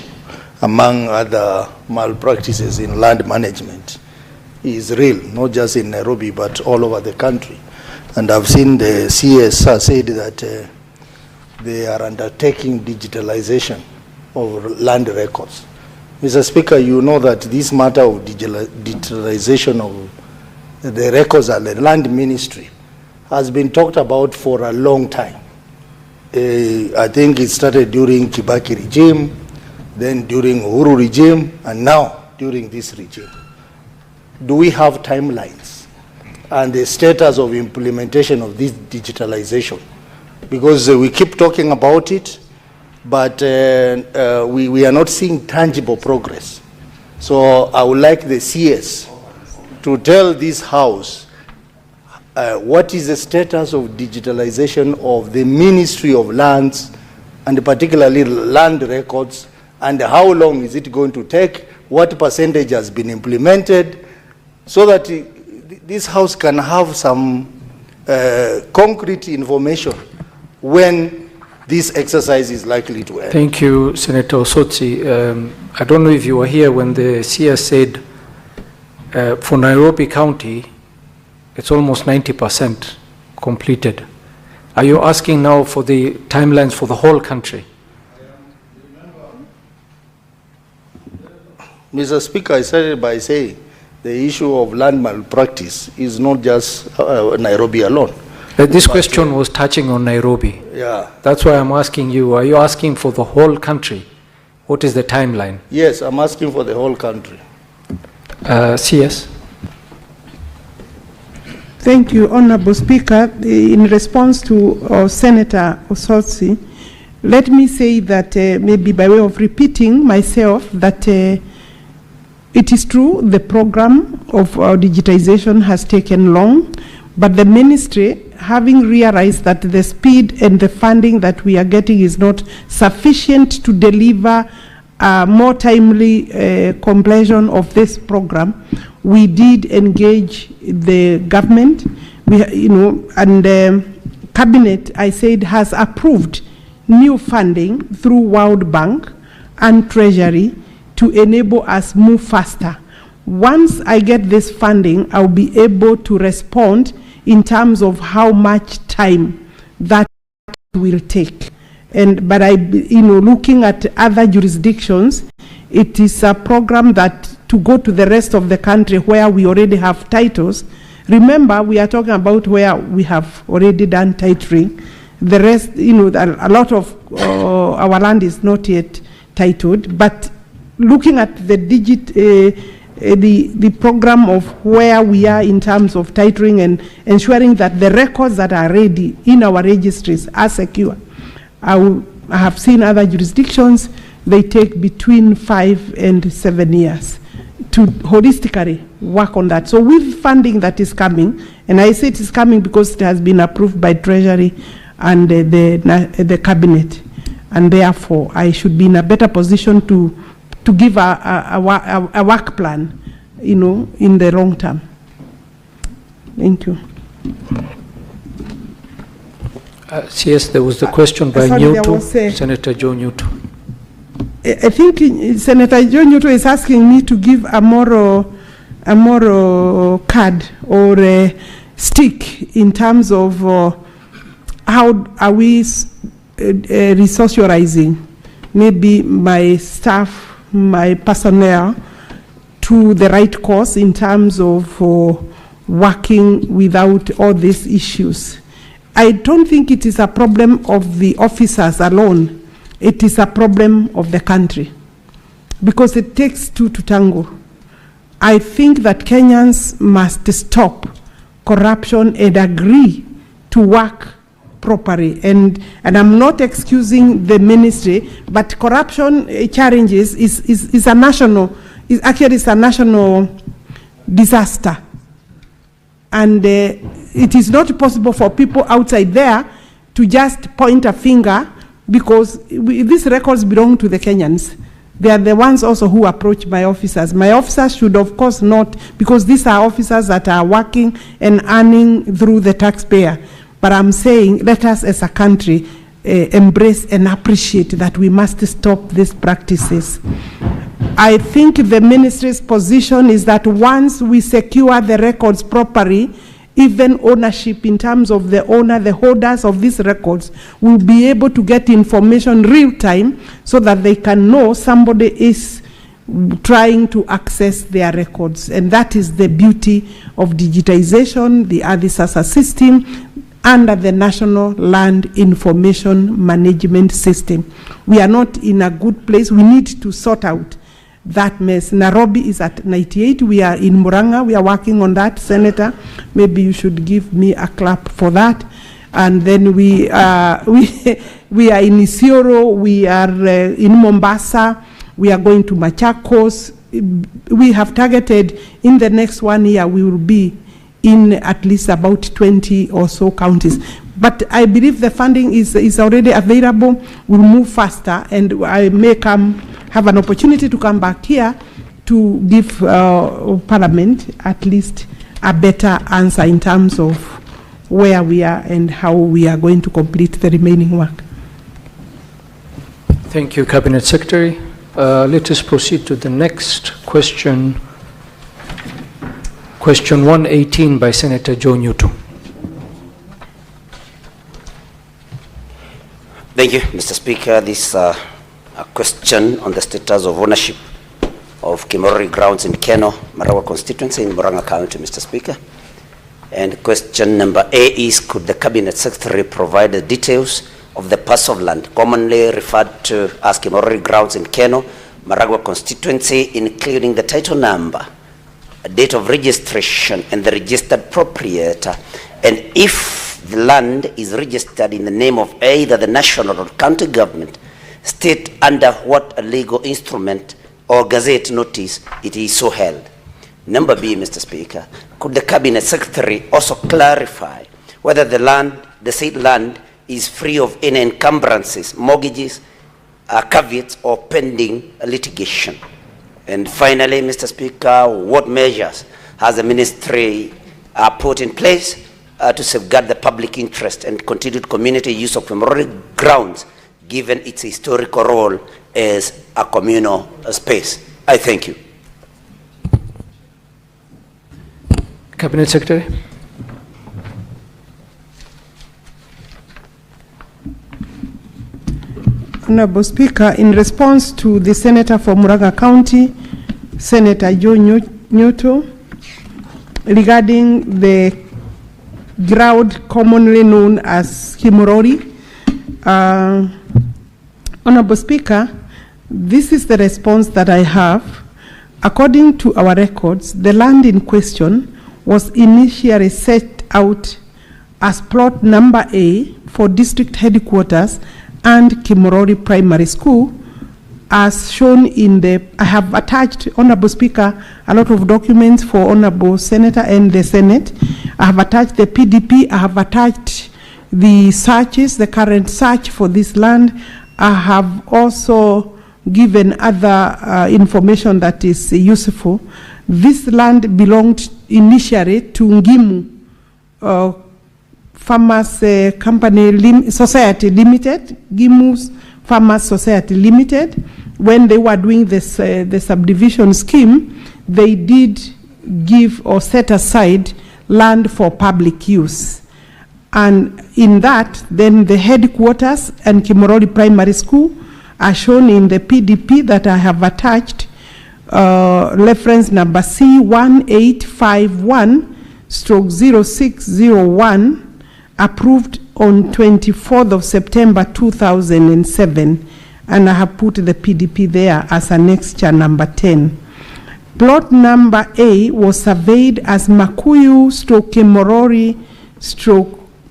among other malpractices in land management, is real, not just in Nairobi, but all over the country. And I've seen the CS said that they are undertaking digitalization of land records. Mr. Speaker, you know that this matter of digitalization of the records at the land ministry has been talked about for a long time. I think it started during Kibaki regime, then during Uhuru regime, and now during this regime. Do we have timelines and the status of implementation of this digitalization? Because we keep talking about it, but we are not seeing tangible progress. So I would like the CS to tell this House what is the status of digitalization of the Ministry of Lands, and particularly land records, and how long is it going to take, what percentage has been implemented, so that this House can have some concrete information when this exercise is likely to end. Thank you, Senator Osotsi. I don't know if you were here when the CS said For Nairobi County, it's almost 90% completed. Are you asking now for the timelines for the whole country? Mr. Speaker, I started by saying the issue of land malpractice is not just Nairobi alone. This question was touching on Nairobi. Yeah. That's why I'm asking you, are you asking for the whole country? What is the timeline? Yes, I'm asking for the whole country. CS? Thank you, Honorable Speaker. In response to Senator Osotsi, let me say that maybe by way of repeating myself that it is true the program of digitization has taken long, but the ministry, having realized that the speed and the funding that we are getting is not sufficient to deliver more timely completion of this program, we did engage the government. And the cabinet, I said, has approved new funding through World Bank and Treasury to enable us move faster. Once I get this funding, I'll be able to respond in terms of how much time that will take. But looking at other jurisdictions, it is a program that to go to the rest of the country where we already have titles. Remember, we are talking about where we have already done titling. The rest, a lot of our land is not yet titled. But looking at the the program of where we are in terms of titling and ensuring that the records that are ready in our registries are secure. I have seen other jurisdictions, they take between 5 and 7 years to holistically work on that. So with funding that is coming, and I say it is coming because it has been approved by Treasury and the Cabinet, and therefore I should be in a better position to give a work plan, in the long term. Thank you. CS, there was the question by Newton, Senator Joe Newton. I think Senator Joe Newton is asking me to give a moral card or a stick in terms of how are we resourceizing maybe my staff, my personnel to the right course in terms of working without all these issues. I don't think it is a problem of the officers alone. It is a problem of the country because it takes two to tango. I think that Kenyans must stop corruption and agree to work properly. And I'm not excusing the ministry, but corruption challenges is a national, it's a national disaster. And it is not possible for people outside there to just point a finger because these records belong to the Kenyans. They are the ones also who approach my officers. My officers should, of course, not, because these are officers that are working and earning through the taxpayer. But I'm saying, let us as a country embrace and appreciate that we must stop these practices. I think the ministry's position is that once we secure the records properly, even ownership in terms of the owner, the holders of these records will be able to get information real time so that they can know somebody is trying to access their records. And that is the beauty of digitization, the ADISASA system, under the National Land Information Management System. We are not in a good place. We need to sort out that mess. Nairobi is at 98. We are in Murang'a. We are working on that, Senator. Maybe you should give me a clap for that. And then we are in Isiolo. We are in Mombasa. We are going to Machakos. We have targeted in the next 1 year we will be in at least about 20 or so counties. But I believe the funding is already available. We'll move faster, and I may have an opportunity to come back here to give Parliament at least a better answer in terms of where we are and how we are going to complete the remaining work. Thank you, Cabinet Secretary. Let us proceed to the next question Question 118 by Senator Joe Newton. Thank you, Mr. Speaker. This a question on the status of ownership of Kimorori grounds in Keno, Marawa constituency in Murang'a County, Mr. Speaker. And question number A is, could the Cabinet Secretary provide the details of the parcel of land commonly referred to as Kimorori grounds in Keno, Maragua constituency, including the title number, a date of registration, and the registered proprietor, and if the land is registered in the name of either the national or county government, state under what a legal instrument or gazette notice it is so held. Number B, Mr. Speaker, could the Cabinet Secretary also clarify whether the said land is free of any encumbrances, mortgages, caveats, or pending litigation? And finally, Mr. Speaker, what measures has the ministry put in place to safeguard the public interest and continued community use of Kimorori grounds, given its historical role as a communal space? I thank you. Cabinet Secretary. Honorable Speaker, in response to the Senator for Murang'a County, Senator Joe Nyoto, regarding the ground commonly known as Kimorori, Honorable Speaker, this is the response that I have. According to our records, the land in question was initially set out as plot number A for district headquarters and Kimorori Primary School, as shown in the, I have attached, Honorable Speaker, a lot of documents for Honorable Senator and the Senate. I have attached the PDP, I have attached the searches, the current search for this land. I have also given other information that is useful. This land belonged initially to Ngimu Farmers Company Society Limited, Gimu's Farmers Society Limited. When they were doing this, the subdivision scheme, they did give or set aside land for public use. And in that, then the headquarters and Kimorori Primary School are shown in the PDP that I have attached, reference number C1851/0601, approved on 24th of September 2007, and I have put the PDP there as annexure number 10. Plot number A was surveyed as Makuyu/Kimorori/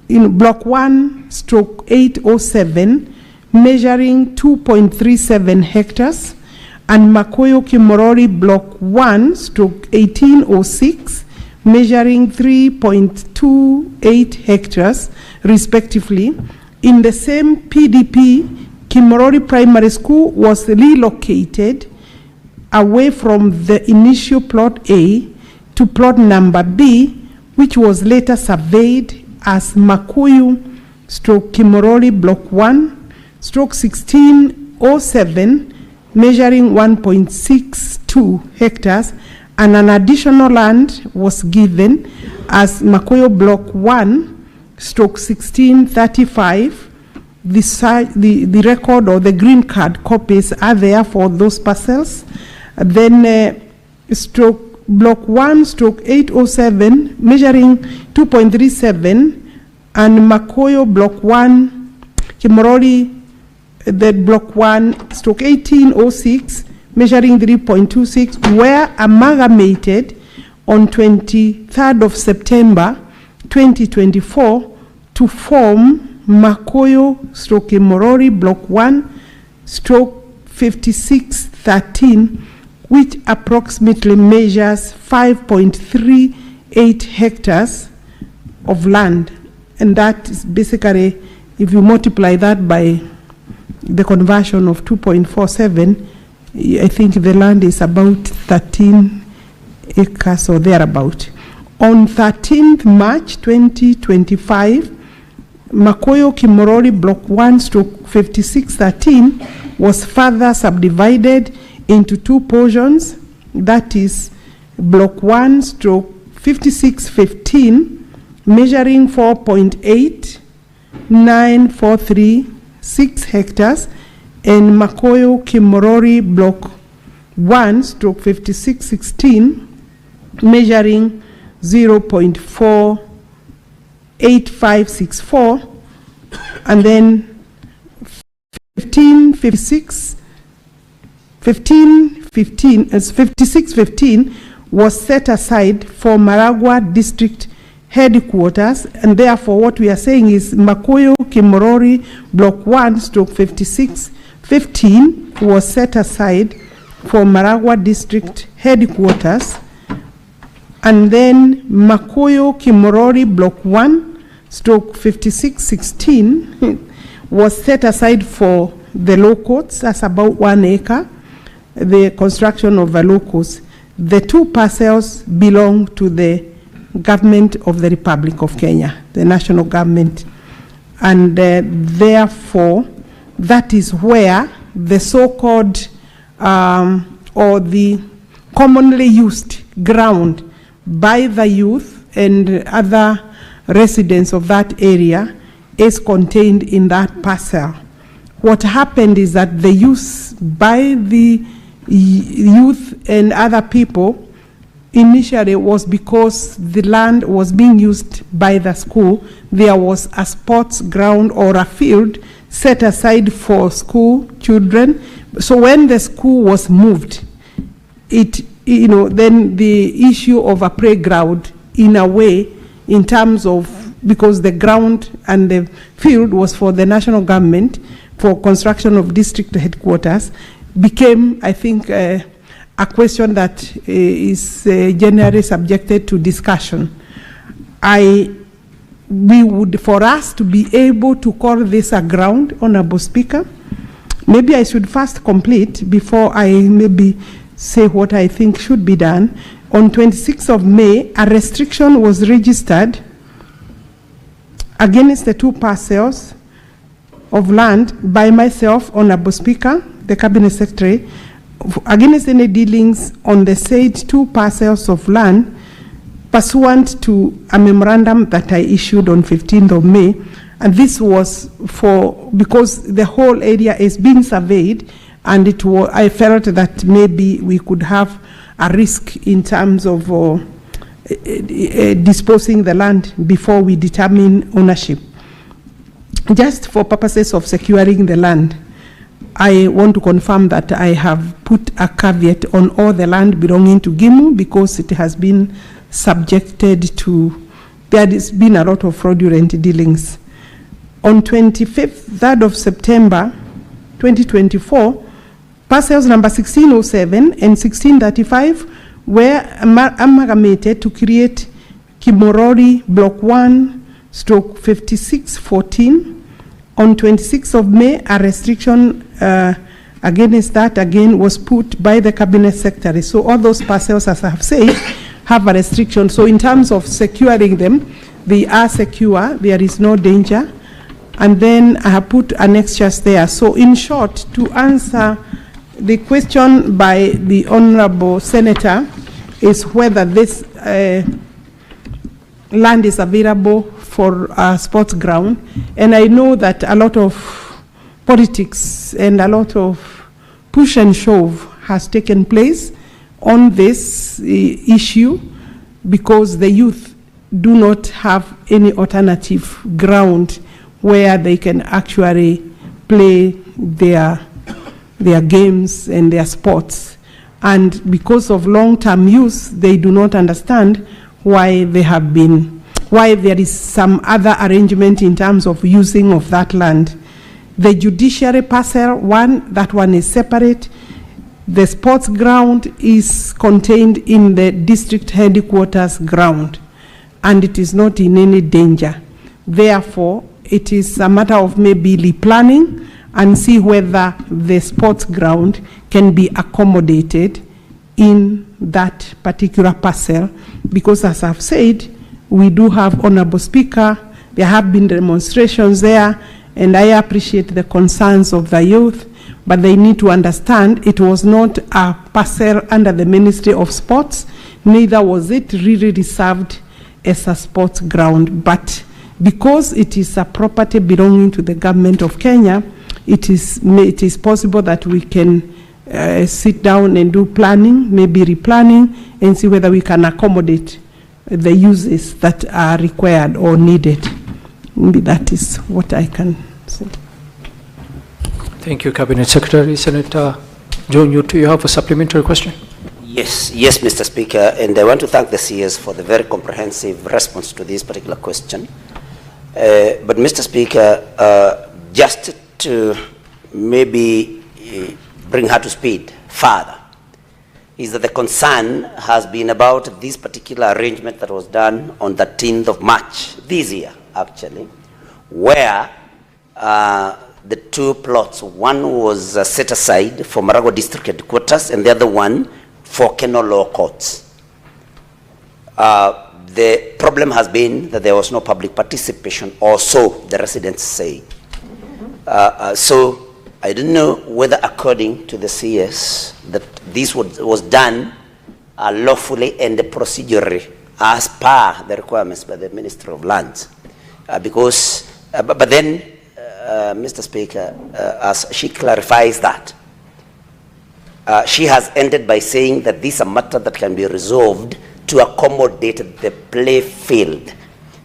in block 1/807, measuring 2.37 hectares, and Makoyo Kimorori block 1/1806, measuring 3.28 hectares, respectively. In the same PDP, Kimorori Primary School was relocated away from the initial plot A to plot number B, which was later surveyed as Makuyu/Kimorori block 1/1607, measuring 1.62 hectares, and an additional land was given as Makoyo block 1/1635. The record or the green card copies are there for those parcels. Then block 1/807, measuring 2.37, and Makoyo block 1, Kimorori, the block 1/1806, measuring 3.26, were amalgamated on 23rd of September 2024 to form Makoyo/Kimorori block 1/5613, which approximately measures 5.38 hectares of land. And that is basically, if you multiply that by the conversion of 2.47, I think the land is about 13 acres or thereabout. On 13th March 2025, Makoyo Kimorori block 1/5613 was further subdivided into two portions, that is block 1/56 5615, measuring 4.89436 hectares, and Makoyo Kimorori Block 1 stroke 5616, measuring 0.48564, and then 5615 was set aside for Maragua District Headquarters, and therefore what we are saying is Makoyo Kimorori Block 1 stroke 5615 was set aside for Maragua District Headquarters, and then Makoyo Kimorori Block 1 stroke 5616 was set aside for the law courts. That's about 1 acre, the construction of the law courts. The 2 parcels belong to the government of the Republic of Kenya, the national government, and therefore that is where the so-called or the commonly used ground by the youth and other residents of that area is contained in that parcel. What happened is that the use by the youth and other people initially was because the land was being used by the school. There was a sports ground or a field set aside for school children. So when the school was moved, then the issue of a playground, in a way, in terms of, because the ground and the field was for the national government for construction of district headquarters, became, I think, a question that is generally subjected to discussion. For us to be able to call this a ground, Honorable Speaker, maybe I should first complete before I maybe say what I think should be done. On 26th of May, a restriction was registered against the 2 parcels of land by myself, Honorable Speaker, the Cabinet Secretary, against any dealings on the said 2 parcels of land pursuant to a memorandum that I issued on 15th of May. And this was because the whole area is being surveyed, and I felt that maybe we could have a risk in terms of disposing the land before we determine ownership. Just for purposes of securing the land, I want to confirm that I have put a caveat on all the land belonging to Gimu, because it has been subjected to, there has been a lot of fraudulent dealings. On 3rd of September 2024, parcels number 1607 and 1635 were amalgamated to create Kimorori Block 1 stroke 5614. On 26th of May, a restriction against that again was put by the Cabinet Secretary. So all those parcels, as I have said, have a restriction. So in terms of securing them, they are secure, there is no danger. And then I have put annexures there. So in short, to answer the question by the Honorable Senator is whether this land is available for a sports ground. And I know that a lot of politics and a lot of push and shove has taken place on this issue, because the youth do not have any alternative ground where they can actually play their games and their sports. And because of long-term use, they do not understand why there is some other arrangement in terms of using of that land. The judiciary parcel, that one is separate. The sports ground is contained in the district headquarters ground, and it is not in any danger. Therefore, it is a matter of maybe replanning and see whether the sports ground can be accommodated in that particular parcel, because as I've said, we do have, Honorable Speaker, there have been demonstrations there, and I appreciate the concerns of the youth, but they need to understand it was not a parcel under the Ministry of Sports, neither was it really reserved as a sports ground. But because it is a property belonging to the government of Kenya, it is possible that we can sit down and do planning, maybe replanning, and see whether we can accommodate the uses that are required or needed. Maybe that is what I can say. Thank you, Cabinet Secretary. Senator John, you have a supplementary question? Yes, Mr. Speaker, and I want to thank the CS for the very comprehensive response to this particular question. But Mr. Speaker, just to maybe bring her to speed further, is that the concern has been about this particular arrangement that was done on the 13th of March this year, actually, where the two plots, one was set aside for Maragua District Headquarters and the other one for Keno Law Courts. The problem has been that there was no public participation, or so the residents say. So I don't know whether, according to the CS, that this was done lawfully and procedurally as per the requirements by the Ministry of Lands. But then, Mr. Speaker, as she clarifies that, she has ended by saying that this is a matter that can be resolved to accommodate the play field.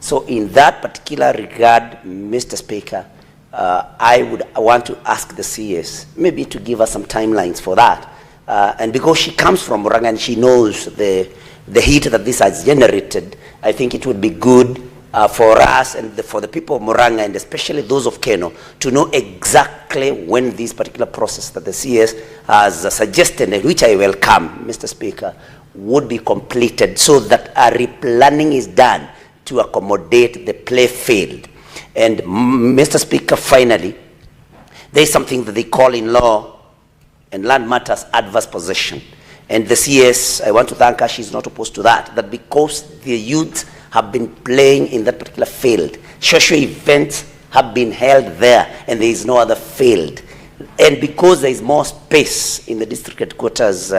So in that particular regard, Mr. Speaker, I would want to ask the CS maybe to give us some timelines for that. And because she comes from Murang'a and she knows the heat that this has generated, I think it would be good for us and for the people of Murang'a, and especially those of Keno, to know exactly when this particular process that the CS has suggested, and which I welcome, Mr. Speaker, would be completed, so that a replanning is done to accommodate the play field. And Mr. Speaker, finally, there is something that they call in law and land matters adverse possession. And the CS, I want to thank her, she's not opposed to that, that because the youth have been playing in that particular field, social events have been held there, and there is no other field. And because there is more space in the district headquarters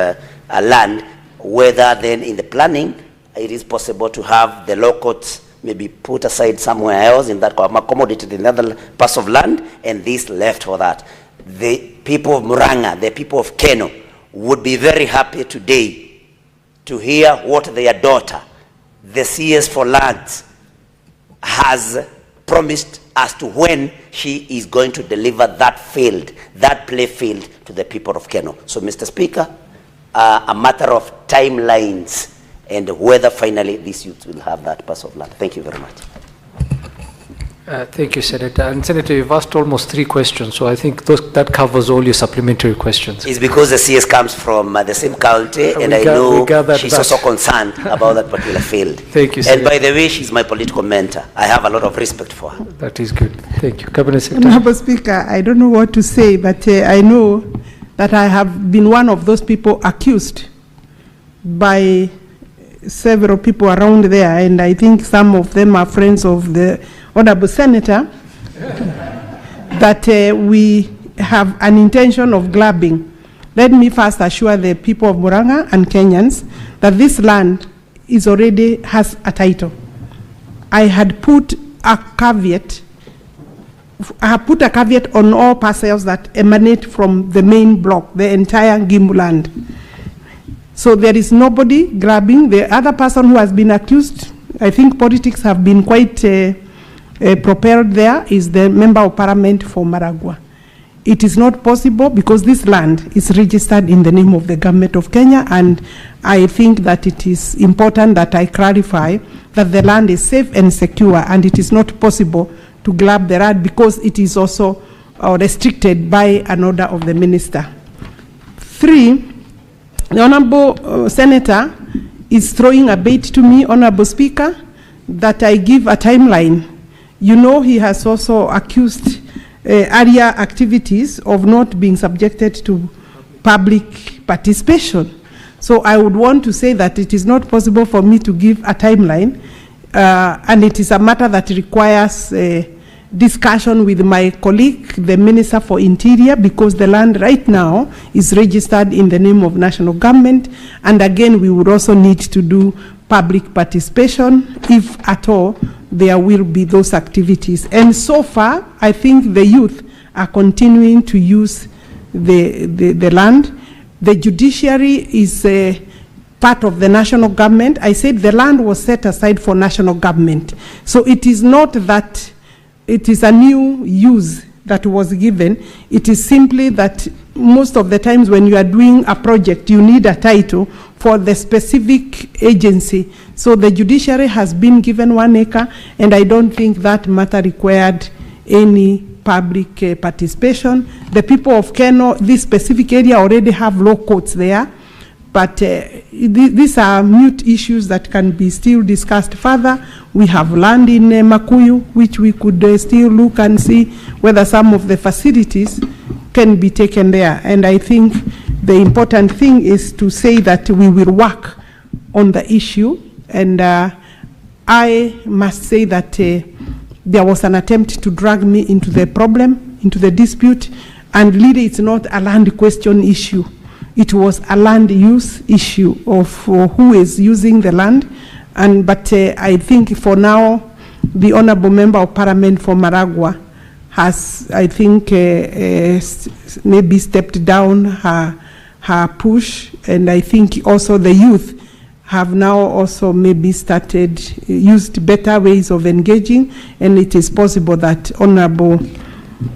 land, whether then in the planning, it is possible to have the law courts maybe put aside somewhere else in that, accommodated in other parts of land, and this left for that. The people of Murang'a, the people of Keno, would be very happy today to hear what their daughter, the CS for Lands, has promised as to when she is going to deliver that field, that play field, to the people of Keno. So, Mr. Speaker, a matter of timelines and whether finally these youths will have that parcel of land. Thank you very much. Thank you, Senator. And Senator, you've asked almost 3 questions, so I think that covers all your supplementary questions. It's because the CS comes from the same county, and I know she's also concerned about that particular field. Thank you, Senator. And by the way, she's my political mentor. I have a lot of respect for her. That is good. Thank you. Cabinet Secretary. Honorable Speaker, I don't know what to say, but I know that I have been one of those people accused by several people around there, and I think some of them are friends of the Honorable Senator, that we have an intention of grabbing. Let me first assure the people of Murang'a and Kenyans that this land has a title. I had put a caveat. I have put a caveat on all parcels that emanate from the main block, the entire Gimbu land. So there is nobody grabbing. The other person who has been accused, I think politics have been quite propelled there, is the Member of Parliament for Maragua. It is not possible because this land is registered in the name of the government of Kenya, and I think that it is important that I clarify that the land is safe and secure, and it is not possible to grab the land because it is also restricted by an order of the minister. 3, the Honorable Senator is throwing a bait to me, Honorable Speaker, that I give a timeline. You know, he has also accused area activities of not being subjected to public participation. So I would want to say that it is not possible for me to give a timeline, and it is a matter that requires discussion with my colleague, the Minister for Interior, because the land right now is registered in the name of national government. And again, we would also need to do public participation, if at all there will be those activities. And so far, I think the youth are continuing to use the land. The judiciary is part of the national government. I said the land was set aside for national government. So it is not that it is a new use that was given. It is simply that most of the times when you are doing a project, you need a title for the specific agency. So the judiciary has been given 1 acre, and I don't think that matter required any public participation. The people of Keno, this specific area, already have law courts there, but these are mute issues that can be still discussed further. We have land in Makuyu, which we could still look and see whether some of the facilities can be taken there. And I think the important thing is to say that we will work on the issue. And I must say that there was an attempt to drag me into the problem, into the dispute, and really it's not a land question issue. It was a land use issue of who is using the land. But I think for now, the Honorable Member of Parliament for Maragua has, I think, maybe stepped down her push, and I think also the youth have now also maybe used better ways of engaging, and it is possible that Honorable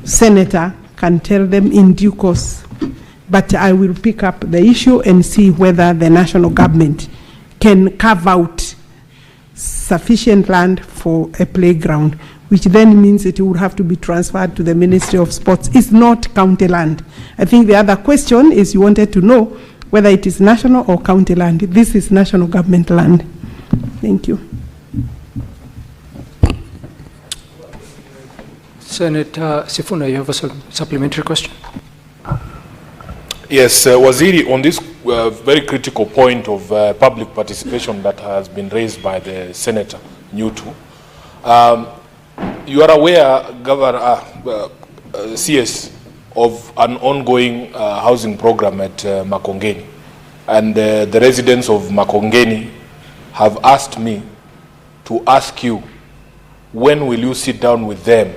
Senator can tell them in due course. But I will pick up the issue and see whether the national government can carve out sufficient land for a playground, which then means it would have to be transferred to the Ministry of Sports. It's not county land. I think the other question is you wanted to know whether it is national or county land. This is national government land. Thank you. Senator Sifuna, you have a supplementary question? Yes, Waziri, on this very critical point of public participation that has been raised by the Senator Nyutu, you are aware, Governor, CS, of an ongoing housing program at Makongeni. And the residents of Makongeni have asked me to ask you, when will you sit down with them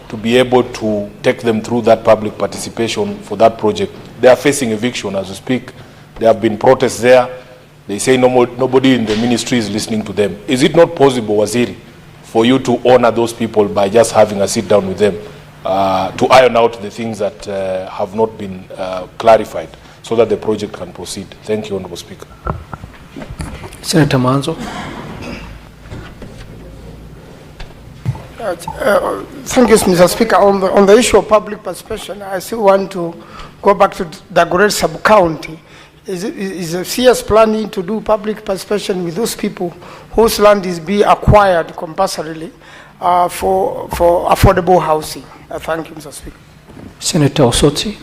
to be able to take them through that public participation for that project? They are facing eviction as we speak. There have been protests there. They say nobody in the ministry is listening to them. Is it not possible, Waziri, for you to honor those people by just having a sit down with them to iron out the things that have not been clarified so that the project can proceed? Thank you, Honorable Speaker. Senator Manzo. Thank you, Mr. Speaker. On the issue of public participation, I still want to go back to the Dagoretti sub-county. Is the CS planning to do public participation with those people whose land is being acquired compulsorily for affordable housing? Thank you, Mr. Speaker. Senator Osotsi.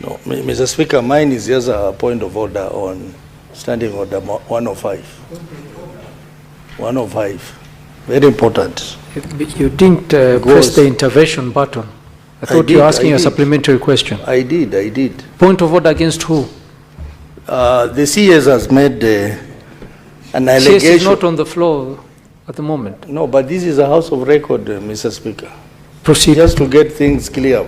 No, Mr. Speaker, mine is just a point of order on Standing Order 105. 105. Very important. You didn't press the intervention button. I thought you were asking a supplementary question. I did. Point of order against who? The CS has made an allegation. CS is not on the floor at the moment. No, but this is a house of record, Mr. Speaker. Proceed. Just to get things clear.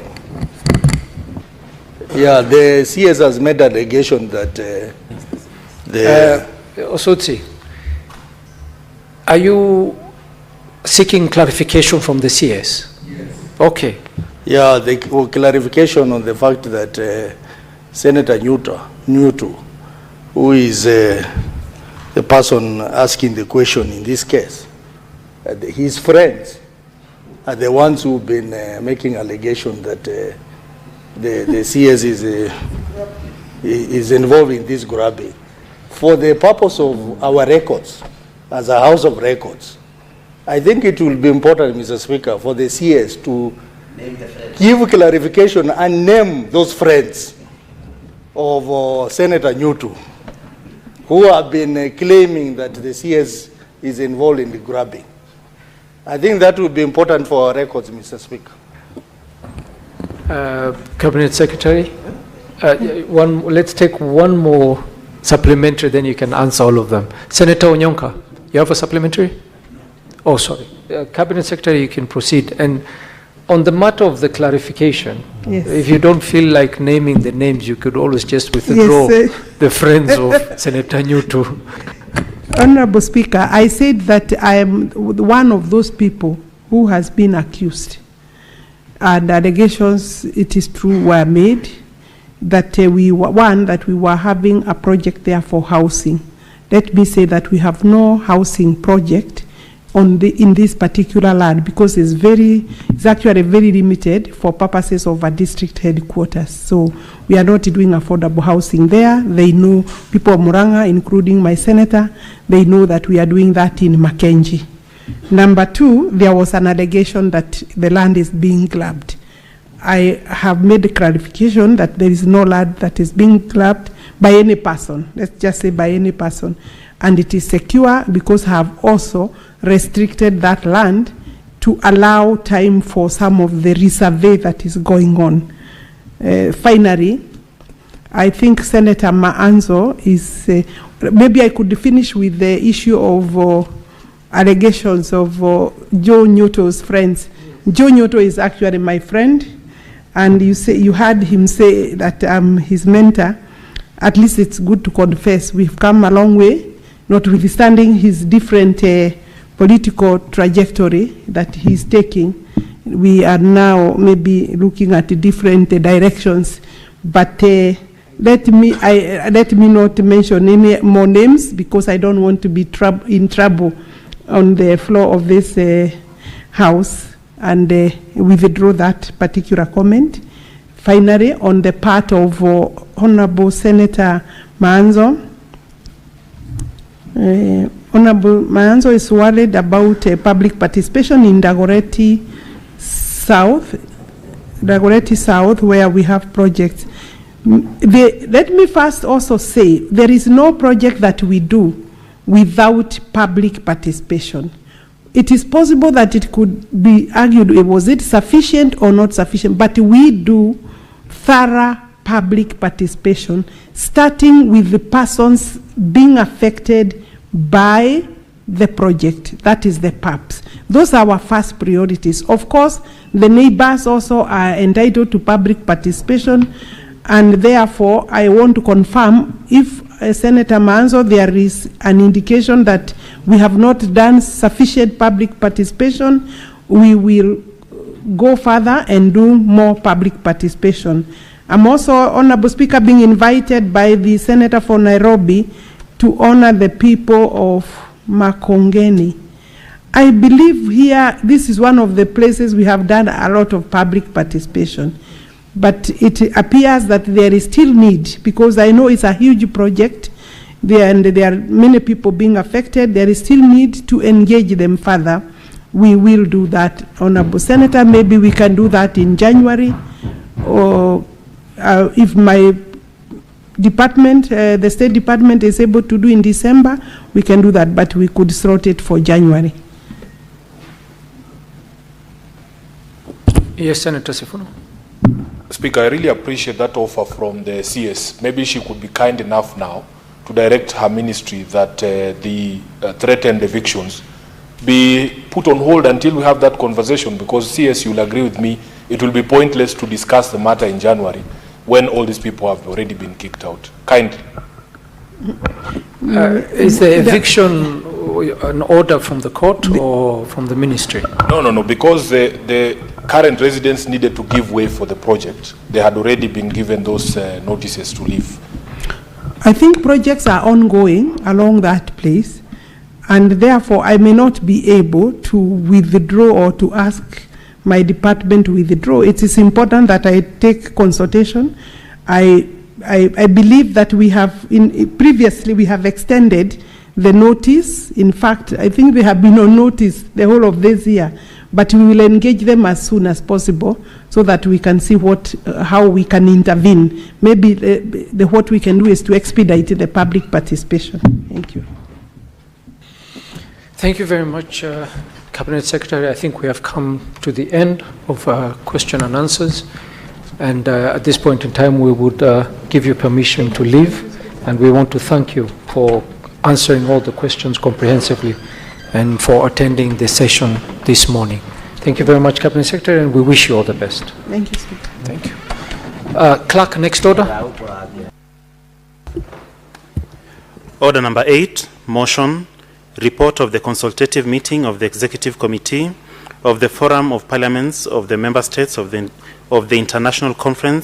Yeah, the CS has made an allegation that Osotsi, are you seeking clarification from the CS? Yes. Okay. Yeah, the clarification on the fact that Senator Nyutu, who is the person asking the question in this case, his friends are the ones who've been making allegations that the CS is involved in this grabbing. For the purpose of our records, as a House of Records, I think it will be important, Mr. Speaker, for the CS to give clarification and name those friends of Senator Nyutu who have been claiming that the CS is involved in the grabbing. I think that would be important for our records, Mr. Speaker. Cabinet Secretary, let's take one more supplementary, then you can answer all of them. Senator Onyonka, you have a supplementary? Oh, sorry. Cabinet Secretary, you can proceed. And on the matter of the clarification, Yes. if you don't feel like naming the names, you could always just withdraw the friends of Senator Nyutu. Honorable Speaker, I said that I am one of those people who has been accused. And allegations, it is true, were made that that we were having a project there for housing. Let me say that we have no housing project in this particular land because it's actually very limited for purposes of a district headquarters. So we are not doing affordable housing there. They know, people of Muranga, including my senator, they know that we are doing that in Mackenzie. Number two, there was an allegation that the land is being grabbed. I have made a clarification that there is no land that is being grabbed by any person. Let's just say by any person. And it is secure because I have also restricted that land to allow time for some of the resurvey that is going on. Finally, I think Senator Maanzo is, maybe I could finish with the issue of allegations of Joe Nyoto's friends. Joe Nyoto is actually my friend, and you heard him say that I'm his mentor. At least it's good to confess we've come a long way, notwithstanding his different political trajectory that he's taking. We are now maybe looking at different directions, but let me not mention any more names because I don't want to be in trouble on the floor of this House, and withdraw that particular comment. Finally, on the part of Honorable Senator Maanzo, Honorable Maanzo is worried about public participation in Dagoretti South, where we have projects. Let me first also say, there is no project that we do without public participation. It is possible that it could be argued, was it sufficient or not sufficient, but we do thorough public participation, starting with the persons being affected by the project, that is the PAPs. Those are our first priorities. Of course, the neighbors also are entitled to public participation, and therefore I want to confirm if Senator Maanzo, there is an indication that we have not done sufficient public participation, we will go further and do more public participation. I'm also, Honorable Speaker, being invited by the Senator for Nairobi to honor the people of Makongeni. I believe here, this is one of the places we have done a lot of public participation. But it appears that there is still need, because I know it's a huge project, and there are many people being affected. There is still need to engage them further. We will do that, Honorable Senator. Maybe we can do that in January, or if my department, the State Department is able to do in December, we can do that, but we could slot it for January. Yes, Senator Sifuna. Speaker, I really appreciate that offer from the CS. Maybe she could be kind enough now to direct her ministry that the threatened evictions be put on hold until we have that conversation, because CS, you'll agree with me, it will be pointless to discuss the matter in January when all these people have already been kicked out. Kindly. Is the eviction an order from the court or from the ministry? No, because the current residents needed to give way for the project. They had already been given those notices to leave. I think projects are ongoing along that place, and therefore I may not be able to withdraw or to ask my department to withdraw. It is important that I take consultation. I believe that we have, previously we have extended the notice. In fact, I think they have been on notice the whole of this year, but we will engage them as soon as possible so that we can see how we can intervene. Maybe what we can do is to expedite the public participation. Thank you. Thank you very much, Cabinet Secretary, I think we have come to the end of question and answers. And at this point in time, we would give you permission to leave. And we want to thank you for answering all the questions comprehensively and for attending the session this morning. Thank you very much, Cabinet Secretary, and we wish you all the best. Thank you, Speaker. Thank you. Clerk, next order. Order number 8, motion, report of the consultative meeting of the Executive Committee of the Forum of Parliaments of the Member States of the International Conference